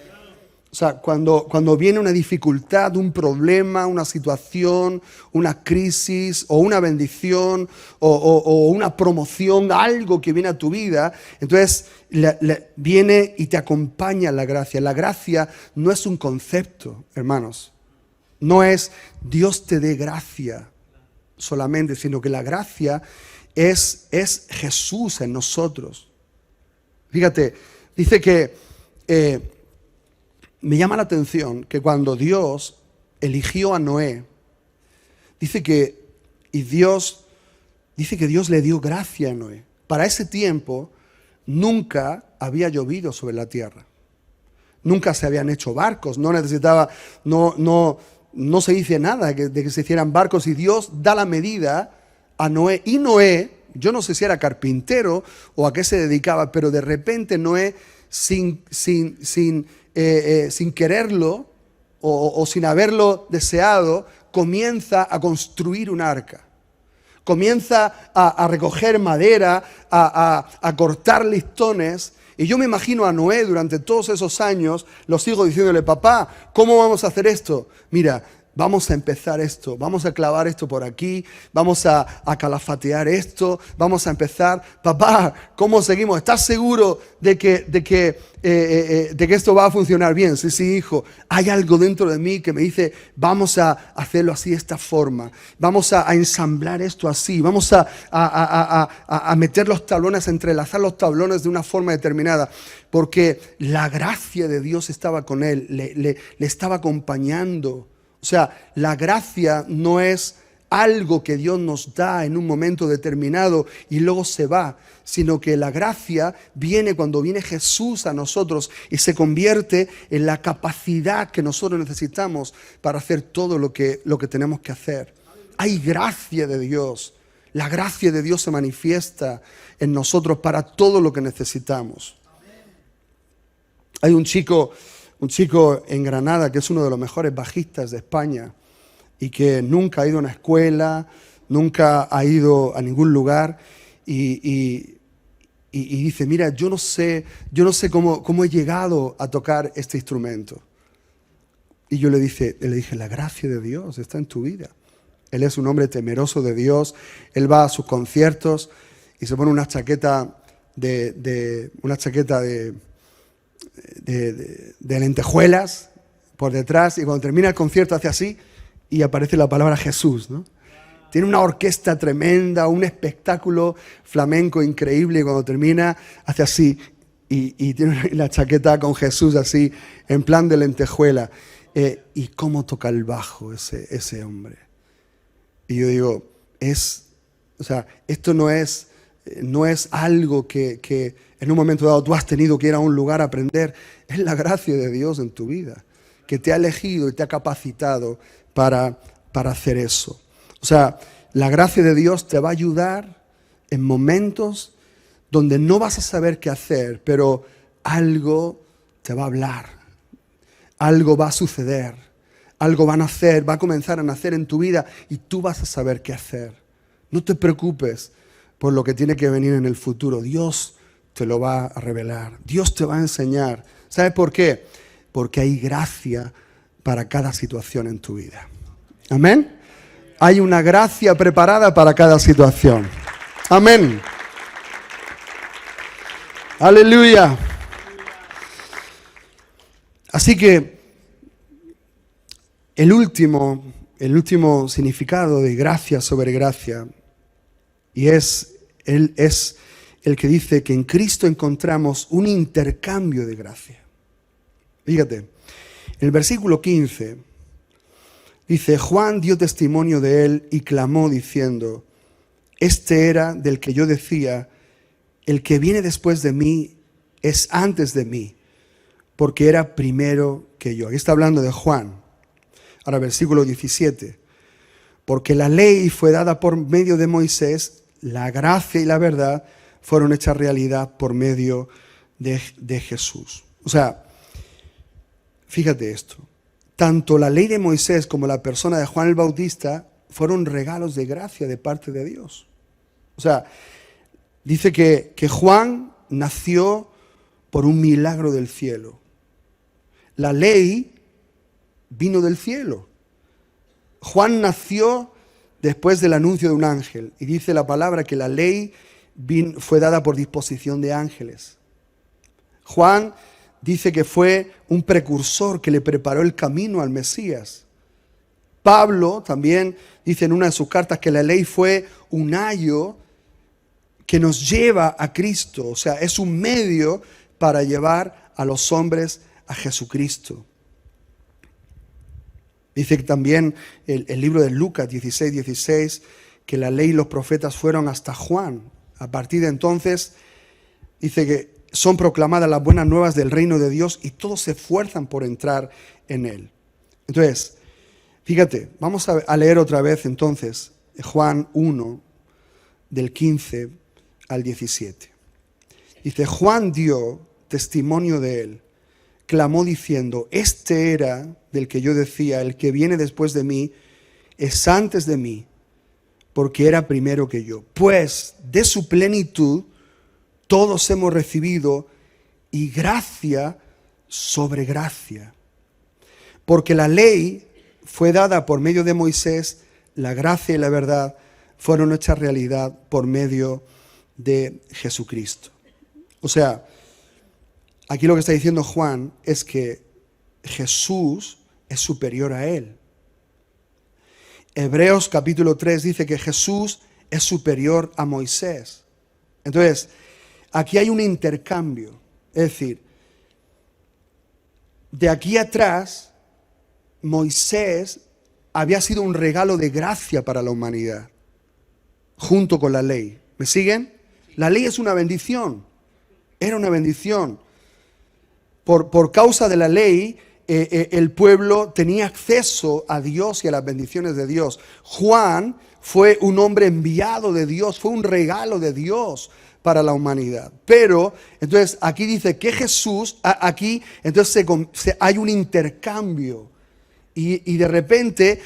O sea, cuando viene una dificultad, un problema, una situación, una crisis o una bendición o una promoción, algo que viene a tu vida, entonces viene y te acompaña la gracia. La gracia no es un concepto, hermanos. No es Dios te dé gracia solamente, sino que la gracia es Jesús en nosotros. Fíjate, dice que me llama la atención que cuando Dios eligió a Noé, dice que Dios le dio gracia a Noé. Para ese tiempo nunca había llovido sobre la tierra. Nunca se habían hecho barcos, no se dice nada de que se hicieran barcos y Dios da la medida a Noé. Y Noé, yo no sé si era carpintero o a qué se dedicaba, pero de repente Noé sin quererlo o sin haberlo deseado, comienza a construir un arca. Comienza a recoger madera, a cortar listones. Y yo me imagino a Noé durante todos esos años, los hijos diciéndole, papá, ¿cómo vamos a hacer esto? Mira, vamos a empezar esto, vamos a clavar esto por aquí, vamos a calafatear esto, vamos a empezar. Papá, ¿cómo seguimos? ¿Estás seguro de que esto va a funcionar bien? Sí, sí, hijo. Hay algo dentro de mí que me dice, vamos a hacerlo así, de esta forma. Vamos a ensamblar esto así. Vamos a meter los tablones, a entrelazar los tablones de una forma determinada. Porque la gracia de Dios estaba con él, le estaba acompañando. O sea, la gracia no es algo que Dios nos da en un momento determinado y luego se va, sino que la gracia viene cuando viene Jesús a nosotros y se convierte en la capacidad que nosotros necesitamos para hacer todo lo que tenemos que hacer. hay gracia de Dios. La gracia de Dios se manifiesta en nosotros para todo lo que necesitamos. Hay un chico en Granada que es uno de los mejores bajistas de España y que nunca ha ido a una escuela, nunca ha ido a ningún lugar y dice, mira, yo no sé cómo he llegado a tocar este instrumento. Y yo le dije, la gracia de Dios está en tu vida. Él es un hombre temeroso de Dios, él va a sus conciertos y se pone una chaqueta de lentejuelas por detrás y cuando termina el concierto hace así y aparece la palabra Jesús, ¿no? Tiene una orquesta tremenda, un espectáculo flamenco increíble y cuando termina hace así y tiene la chaqueta con Jesús así en plan de lentejuela. ¿Y cómo toca el bajo ese hombre? Y yo digo, esto no es algo que en un momento dado tú has tenido que ir a un lugar a aprender. Es la gracia de Dios en tu vida, que te ha elegido y te ha capacitado para hacer eso. O sea, la gracia de Dios te va a ayudar en momentos donde no vas a saber qué hacer, pero algo te va a hablar, algo va a suceder, algo va a nacer, va a comenzar a nacer en tu vida y tú vas a saber qué hacer. No te preocupes por lo que tiene que venir en el futuro. Dios te lo va a revelar, Dios te va a enseñar. ¿Sabes por qué? Porque hay gracia para cada situación en tu vida. Amén. Hay una gracia preparada para cada situación. Amén. Aleluya. Así que el último significado de gracia sobre gracia es el que dice que en Cristo encontramos un intercambio de gracia. Fíjate, en el versículo 15 dice, Juan dio testimonio de él y clamó diciendo, este era del que yo decía, el que viene después de mí es antes de mí, porque era primero que yo. Aquí está hablando de Juan. Ahora, versículo 17. Porque la ley fue dada por medio de Moisés, la gracia y la verdad fueron hechas realidad por medio de Jesús. O sea, fíjate esto. Tanto la ley de Moisés como la persona de Juan el Bautista fueron regalos de gracia de parte de Dios. O sea, dice que Juan nació por un milagro del cielo. La ley vino del cielo. Juan nació después del anuncio de un ángel. Y dice la palabra que la ley fue dada por disposición de ángeles. Juan dice que fue un precursor que le preparó el camino al Mesías. Pablo también dice en una de sus cartas que la ley fue un ayo que nos lleva a Cristo. O sea, es un medio para llevar a los hombres a Jesucristo. Dice que también el libro de Lucas 16 que la ley y los profetas fueron hasta Juan. A partir de entonces, dice que son proclamadas las buenas nuevas del reino de Dios y todos se esfuerzan por entrar en él. Entonces, fíjate, vamos a leer otra vez entonces Juan 1, del 15 al 17. Dice, Juan dio testimonio de él, clamó diciendo, este era del que yo decía, el que viene después de mí es antes de mí, porque era primero que yo. Pues de su plenitud todos hemos recibido y gracia sobre gracia. Porque la ley fue dada por medio de Moisés, la gracia y la verdad fueron hechas realidad por medio de Jesucristo. O sea, aquí lo que está diciendo Juan es que Jesús es superior a él. Hebreos capítulo 3 dice que Jesús es superior a Moisés. Entonces, aquí hay un intercambio. Es decir, de aquí atrás, Moisés había sido un regalo de gracia para la humanidad, junto con la ley. ¿Me siguen? La ley es una bendición. Era una bendición. Por causa de la ley, el pueblo tenía acceso a Dios y a las bendiciones de Dios. Juan fue un hombre enviado de Dios, fue un regalo de Dios para la humanidad. Pero, entonces, aquí dice que Jesús, aquí, entonces hay un intercambio. Y de repente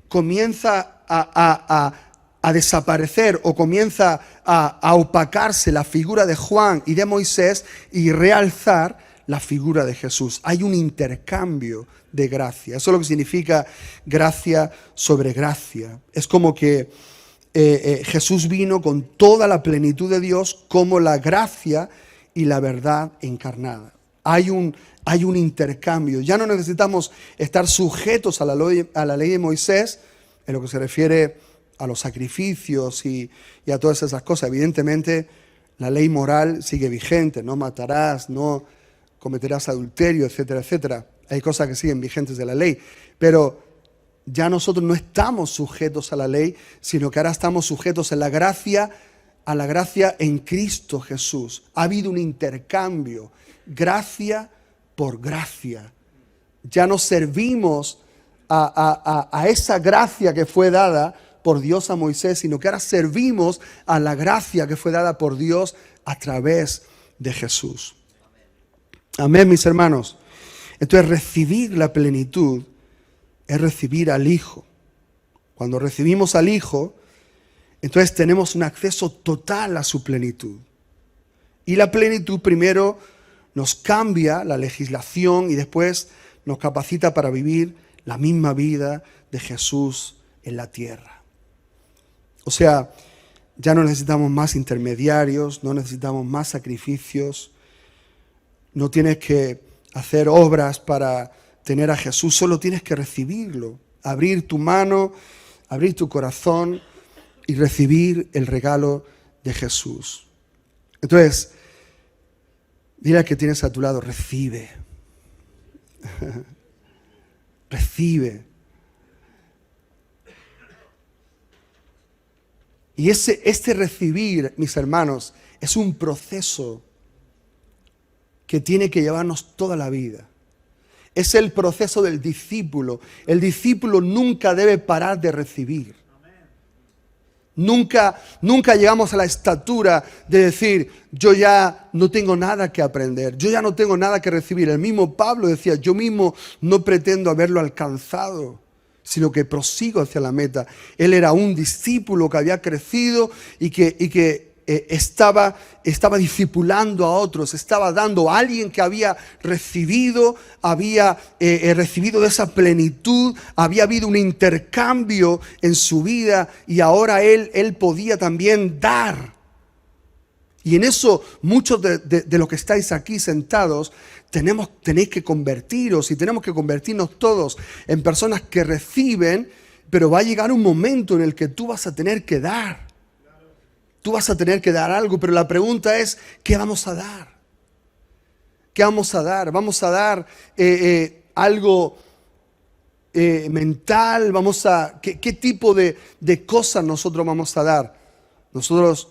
comienza a desaparecer o comienza a opacarse la figura de Juan y de Moisés y realzar la figura de Jesús. Hay un intercambio de gracia. Eso es lo que significa gracia sobre gracia. Es como que Jesús vino con toda la plenitud de Dios como la gracia y la verdad encarnada. Hay un intercambio. Ya no necesitamos estar sujetos a la ley de Moisés en lo que se refiere a los sacrificios y a todas esas cosas. Evidentemente, la ley moral sigue vigente. No matarás, no cometerás adulterio, etcétera, etcétera. Hay cosas que siguen vigentes de la ley. Pero ya nosotros no estamos sujetos a la ley, sino que ahora estamos sujetos a la gracia en Cristo Jesús. Ha habido un intercambio, gracia por gracia. Ya no servimos a esa gracia que fue dada por Dios a Moisés, sino que ahora servimos a la gracia que fue dada por Dios a través de Jesús. Amén, mis hermanos. Entonces, recibir la plenitud es recibir al Hijo. Cuando recibimos al Hijo, entonces tenemos un acceso total a su plenitud. Y la plenitud primero nos cambia la legislación y después nos capacita para vivir la misma vida de Jesús en la tierra. O sea, ya no necesitamos más intermediarios, no necesitamos más sacrificios, no tienes que hacer obras para tener a Jesús, solo tienes que recibirlo, abrir tu mano, abrir tu corazón y recibir el regalo de Jesús. Entonces, dile al que tienes a tu lado, recibe. Recibe. Y este recibir, mis hermanos, es un proceso que tiene que llevarnos toda la vida. Es el proceso del discípulo. El discípulo nunca debe parar de recibir. Nunca llegamos a la estatura de decir, yo ya no tengo nada que aprender, yo ya no tengo nada que recibir. El mismo Pablo decía, yo mismo no pretendo haberlo alcanzado, sino que prosigo hacia la meta. Él era un discípulo que había crecido y que estaba discipulando a otros, estaba dando a alguien que había recibido de esa plenitud, había habido un intercambio en su vida y ahora él podía también dar. Y en eso muchos de los que estáis aquí sentados tenéis que convertiros y tenemos que convertirnos todos en personas que reciben, pero va a llegar un momento en el que tú vas a tener que dar. Tú vas a tener que dar algo, pero la pregunta es, ¿qué vamos a dar? ¿Qué vamos a dar? ¿Vamos a dar algo mental? ¿Qué tipo de cosas nosotros vamos a dar? Nosotros,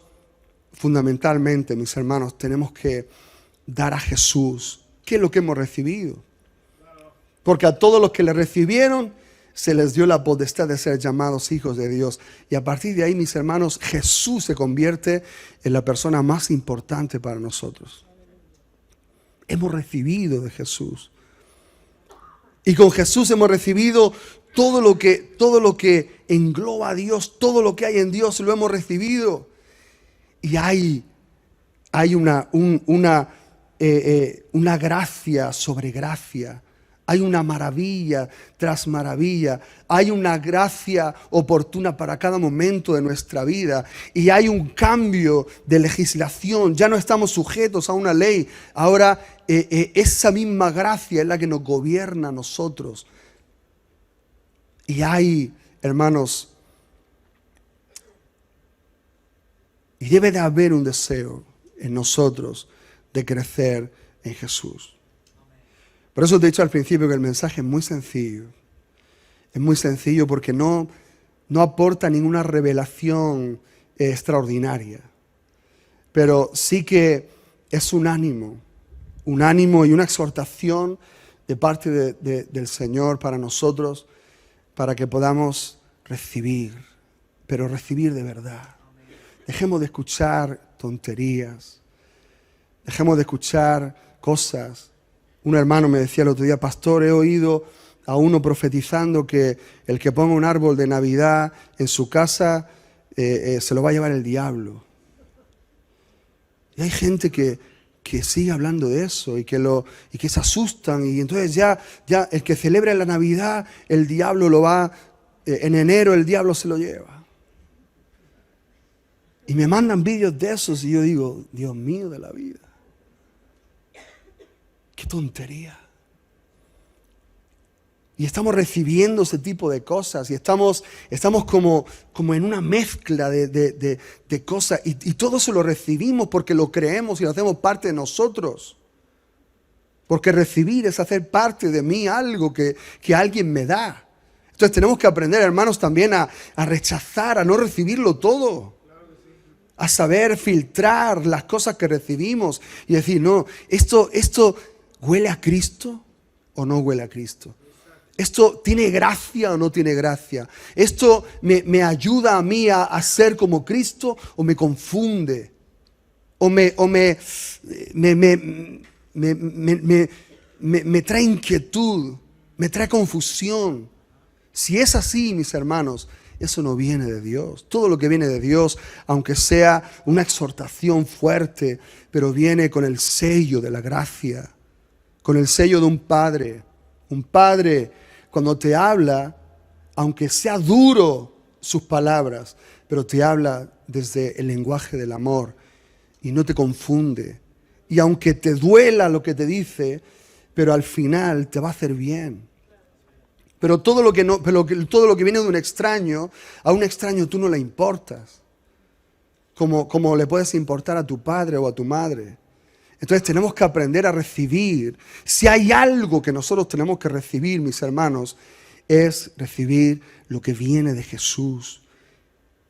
fundamentalmente, mis hermanos, tenemos que dar a Jesús. ¿Qué es lo que hemos recibido? Porque a todos los que le recibieron, se les dio la potestad de ser llamados hijos de Dios. Y a partir de ahí, mis hermanos, Jesús se convierte en la persona más importante para nosotros. Hemos recibido de Jesús. Y con Jesús hemos recibido todo lo que engloba a Dios, todo lo que hay en Dios lo hemos recibido. Y hay una gracia sobre gracia. Hay una maravilla tras maravilla. Hay una gracia oportuna para cada momento de nuestra vida. Y hay un cambio de legislación. Ya no estamos sujetos a una ley. Ahora esa misma gracia es la que nos gobierna a nosotros. Y hay, hermanos, y debe de haber un deseo en nosotros de crecer en Jesús. Por eso te he dicho al principio que el mensaje es muy sencillo. Es muy sencillo porque no aporta ninguna revelación extraordinaria. Pero sí que es un ánimo y una exhortación de parte del Señor para nosotros, para que podamos recibir, pero recibir de verdad. Dejemos de escuchar tonterías, dejemos de escuchar cosas. Un hermano me decía el otro día: pastor, he oído a uno profetizando que el que ponga un árbol de Navidad en su casa se lo va a llevar el diablo. Y hay gente que sigue hablando de eso y que se asustan, y entonces ya el que celebra la Navidad, el diablo lo va, en enero el diablo se lo lleva. Y me mandan vídeos de esos y yo digo: Dios mío de la vida, qué tontería. Y estamos recibiendo ese tipo de cosas y estamos como en una mezcla de cosas, y todo eso lo recibimos porque lo creemos y lo hacemos parte de nosotros. Porque recibir es hacer parte de mí algo que alguien me da. Entonces tenemos que aprender, hermanos, también a rechazar, a no recibirlo todo. A saber filtrar las cosas que recibimos y decir: no, esto ¿huele a Cristo o no huele a Cristo? ¿Esto tiene gracia o no tiene gracia? ¿Esto me ayuda a mí a ser como Cristo o me confunde? ¿O me trae inquietud? ¿Me trae confusión? Si es así, mis hermanos, eso no viene de Dios. Todo lo que viene de Dios, aunque sea una exhortación fuerte, pero viene con el sello de la gracia, con el sello de un padre. Un padre, cuando te habla, aunque sea duro sus palabras, pero te habla desde el lenguaje del amor y no te confunde. Y aunque te duela lo que te dice, pero al final te va a hacer bien. Pero todo lo que viene de un extraño, a un extraño tú no le importas, como le puedes importar a tu padre o a tu madre. Entonces tenemos que aprender a recibir. Si hay algo que nosotros tenemos que recibir, mis hermanos, es recibir lo que viene de Jesús,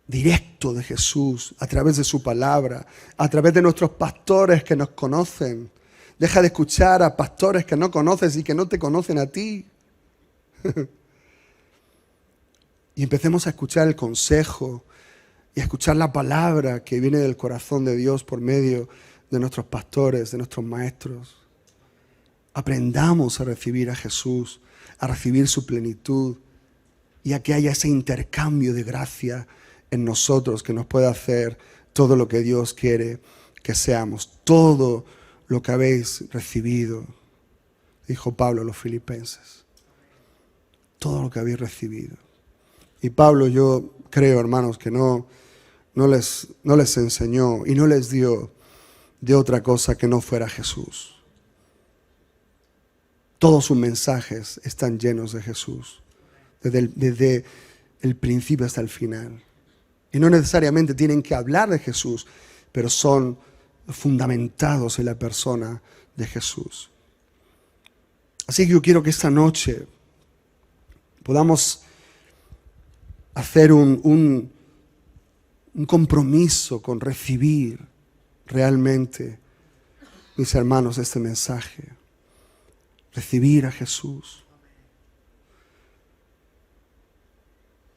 directo de Jesús, a través de su palabra, a través de nuestros pastores que nos conocen. Deja de escuchar a pastores que no conoces y que no te conocen a ti. Y empecemos a escuchar el consejo y a escuchar la palabra que viene del corazón de Dios por medio de nuestros pastores, de nuestros maestros. Aprendamos a recibir a Jesús, a recibir su plenitud, y a que haya ese intercambio de gracia en nosotros que nos pueda hacer todo lo que Dios quiere que seamos. Todo lo que habéis recibido, dijo Pablo a los filipenses. Todo lo que habéis recibido. Y Pablo, yo creo, hermanos, que no les enseñó y no les dio de otra cosa que no fuera Jesús. Todos sus mensajes están llenos de Jesús, desde el principio hasta el final. Y no necesariamente tienen que hablar de Jesús, pero son fundamentados en la persona de Jesús. Así que yo quiero que esta noche podamos hacer un compromiso con recibir realmente, mis hermanos, este mensaje. Recibir a Jesús.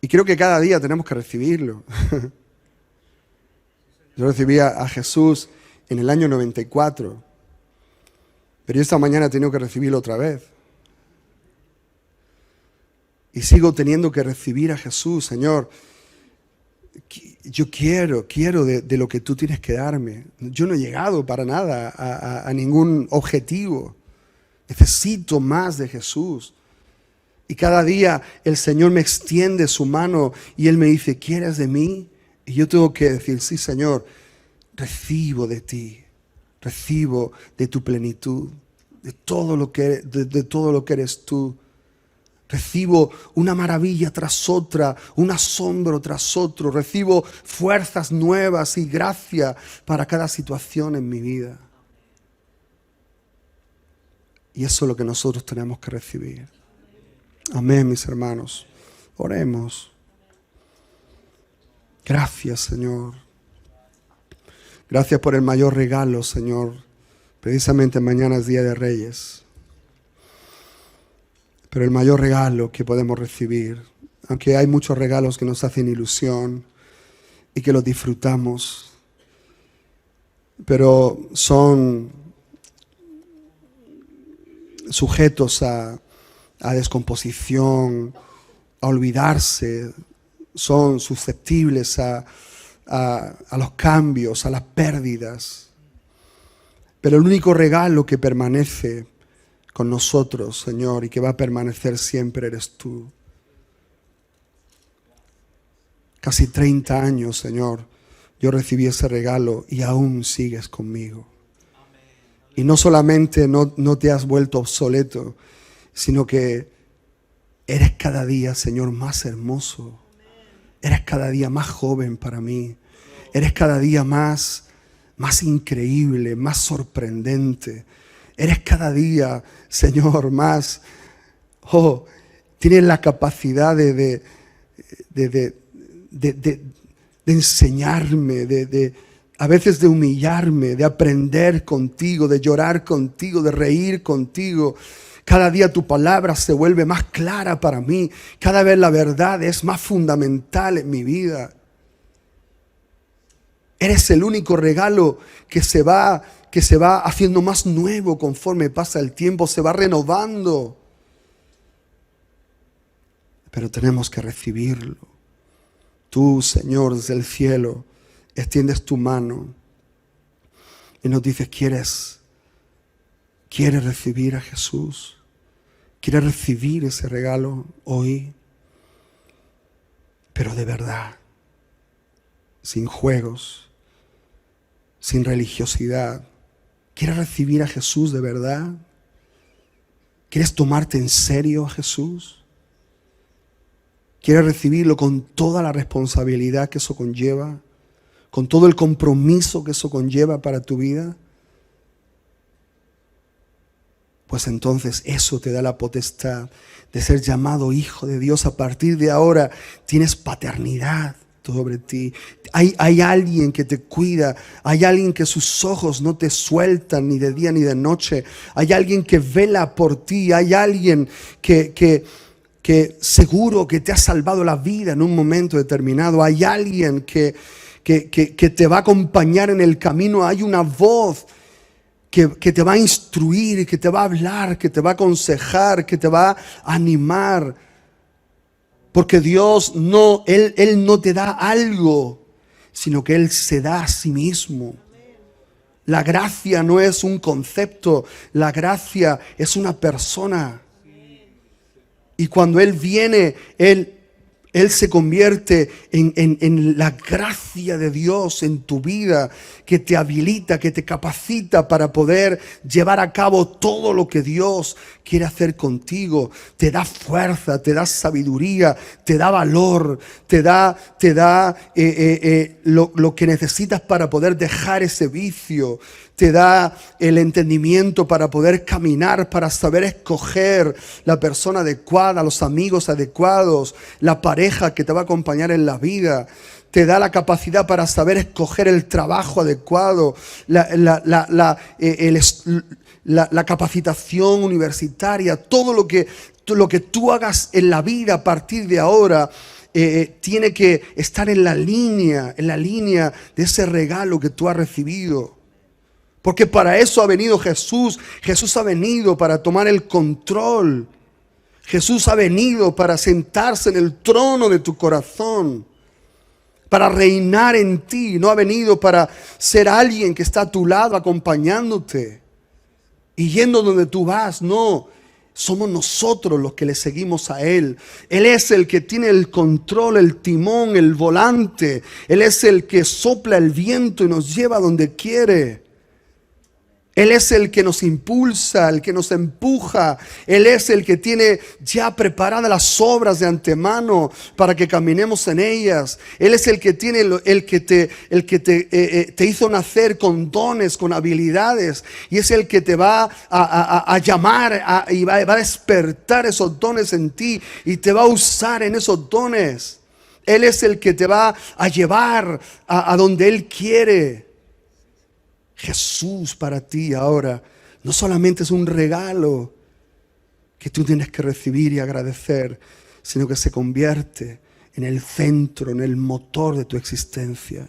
Y creo que cada día tenemos que recibirlo. Yo recibí a Jesús en el año 94, pero yo esta mañana he tenido que recibirlo otra vez. Y sigo teniendo que recibir a Jesús. Señor, yo quiero de lo que tú tienes que darme. Yo no he llegado para nada a ningún objetivo. Necesito más de Jesús. Y cada día el Señor me extiende su mano y Él me dice: ¿quieres de mí? Y yo tengo que decir: sí, Señor, recibo de ti. Recibo de tu plenitud, de todo lo que eres tú. Recibo una maravilla tras otra, un asombro tras otro. Recibo fuerzas nuevas y gracia para cada situación en mi vida. Y eso es lo que nosotros tenemos que recibir. Amén, mis hermanos. Oremos. Gracias, Señor. Gracias por el mayor regalo, Señor. Precisamente mañana es Día de Reyes. Pero el mayor regalo que podemos recibir, aunque hay muchos regalos que nos hacen ilusión y que los disfrutamos, pero son sujetos a descomposición, a olvidarse, son susceptibles a los cambios, a las pérdidas. Pero el único regalo que permanece con nosotros, Señor, y que va a permanecer siempre eres tú. Casi 30 años, Señor, yo recibí ese regalo y aún sigues conmigo. Y no solamente no te has vuelto obsoleto, sino que eres cada día, Señor, más hermoso. Eres cada día más joven para mí. Eres cada día más increíble, más sorprendente. Eres cada día, Señor, más... tienes la capacidad de enseñarme, a veces de humillarme, de aprender contigo, de llorar contigo, de reír contigo. Cada día tu palabra se vuelve más clara para mí. Cada vez la verdad es más fundamental en mi vida. Eres el único regalo que se va haciendo más nuevo conforme pasa el tiempo, se va renovando. Pero tenemos que recibirlo. Tú, Señor, desde el cielo, extiendes tu mano y nos dices, ¿quieres recibir a Jesús? ¿Quieres recibir ese regalo hoy? Pero de verdad, sin juegos, sin religiosidad. ¿Quieres recibir a Jesús de verdad? ¿Quieres tomarte en serio a Jesús? ¿Quieres recibirlo con toda la responsabilidad que eso conlleva? ¿Con todo el compromiso que eso conlleva para tu vida? Pues entonces eso te da la potestad de ser llamado hijo de Dios. A partir de ahora tienes paternidad sobre ti. Hay alguien que te cuida. Hay alguien que sus ojos no te sueltan ni de día ni de noche. Hay alguien que vela por ti. Hay alguien que seguro que te ha salvado la vida en un momento determinado. Hay alguien que te va a acompañar en el camino. Hay una voz que te va a instruir, que te va a hablar, que te va a aconsejar, que te va a animar. Porque Dios Él no te da algo, sino que Él se da a sí mismo. La gracia no es un concepto, la gracia es una persona. Y cuando Él viene, Él se convierte en la gracia de Dios en tu vida, que te habilita, que te capacita para poder llevar a cabo todo lo que Dios quiere hacer contigo. Te da fuerza, te da sabiduría, te da valor, te da lo que necesitas para poder dejar ese vicio. Te da el entendimiento para poder caminar, para saber escoger la persona adecuada, los amigos adecuados, la pareja que te va a acompañar en la vida. Te da la capacidad para saber escoger el trabajo adecuado, la capacitación universitaria. Todo lo que tú hagas en la vida a partir de ahora tiene que estar en la línea de ese regalo que tú has recibido. Porque para eso ha venido Jesús. Jesús ha venido para tomar el control. Jesús ha venido para sentarse en el trono de tu corazón, para reinar en ti. No ha venido para ser alguien que está a tu lado acompañándote y yendo donde tú vas. No, somos nosotros los que le seguimos a Él. Él es el que tiene el control, el timón, el volante. Él es el que sopla el viento y nos lleva donde quiere. Él es el que nos impulsa, el que nos empuja. Él es el que tiene ya preparadas las obras de antemano para que caminemos en ellas. Él es el que tiene, te hizo nacer con dones, con habilidades. Y es el que te va a llamar y va a despertar esos dones en ti y te va a usar en esos dones. Él es el que te va a llevar a donde Él quiere. Jesús para ti ahora no solamente es un regalo, que tú tienes que recibir y agradecer, sino que se convierte en el centro, en el motor de tu existencia.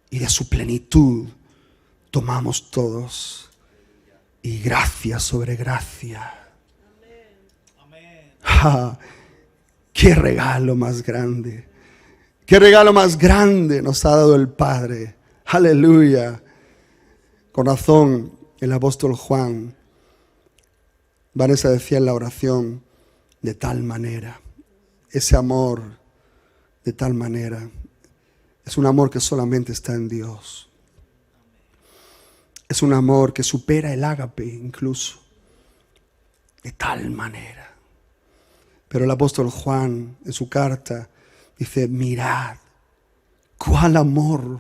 Y de su plenitud tomamos todos. Y gracia sobre gracia. ¡Ah! ¡Qué regalo más grande! ¡Qué regalo más grande nos ha dado el Padre! ¡Aleluya! Con razón, el apóstol Juan, Vanessa decía en la oración, de tal manera, ese amor de tal manera, es un amor que solamente está en Dios. Es un amor que supera el ágape incluso, de tal manera. Pero el apóstol Juan en su carta dice, mirad, cuál amor,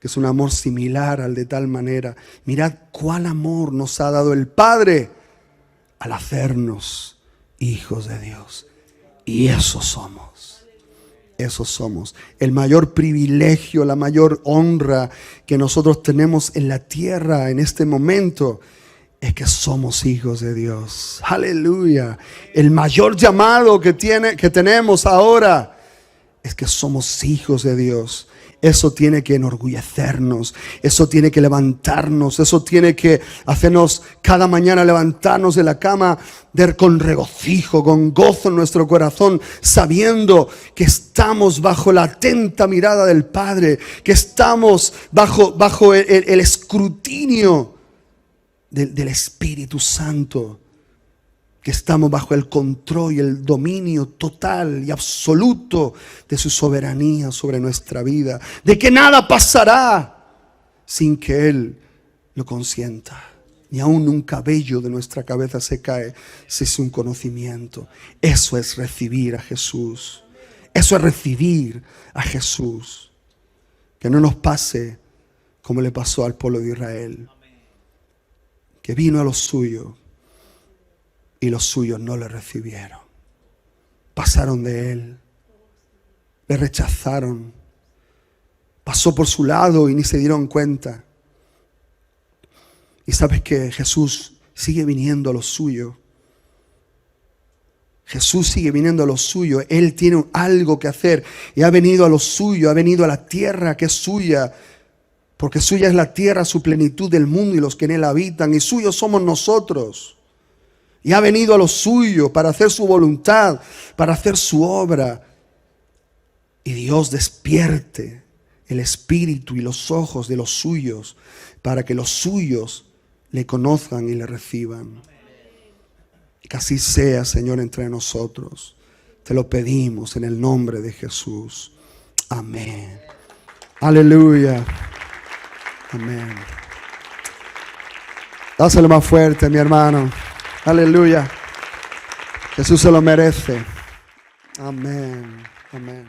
que es un amor similar al de tal manera. Mirad cuál amor nos ha dado el Padre al hacernos hijos de Dios. Y eso somos. Eso somos. El mayor privilegio, la mayor honra que nosotros tenemos en la tierra en este momento es que somos hijos de Dios. Aleluya. El mayor llamado que tenemos ahora es que somos hijos de Dios. Eso tiene que enorgullecernos, eso tiene que levantarnos, eso tiene que hacernos cada mañana levantarnos de la cama con regocijo, con gozo en nuestro corazón, sabiendo que estamos bajo la atenta mirada del Padre, que estamos bajo el escrutinio del Espíritu Santo, que estamos bajo el control y el dominio total y absoluto de su soberanía sobre nuestra vida, de que nada pasará sin que Él lo consienta. Ni aún un cabello de nuestra cabeza se cae sin un conocimiento. Eso es recibir a Jesús. Eso es recibir a Jesús. Que no nos pase como le pasó al pueblo de Israel, que vino a lo suyo y los suyos no le recibieron. Pasaron de Él, le rechazaron, pasó por su lado y ni se dieron cuenta. Y sabes que Jesús sigue viniendo a lo suyo. Jesús sigue viniendo a lo suyo. Él tiene algo que hacer y ha venido a lo suyo, ha venido a la tierra que es suya, porque suya es la tierra, su plenitud, del mundo y los que en él habitan, y suyos somos nosotros. Y ha venido a lo suyo para hacer su voluntad, para hacer su obra. Y Dios despierte el espíritu y los ojos de los suyos para que los suyos le conozcan y le reciban. Que así sea, Señor, entre nosotros. Te lo pedimos en el nombre de Jesús. Amén. Aleluya. Amén. Dáselo más fuerte, mi hermano. Aleluya. Jesús se lo merece. Amén. Amén.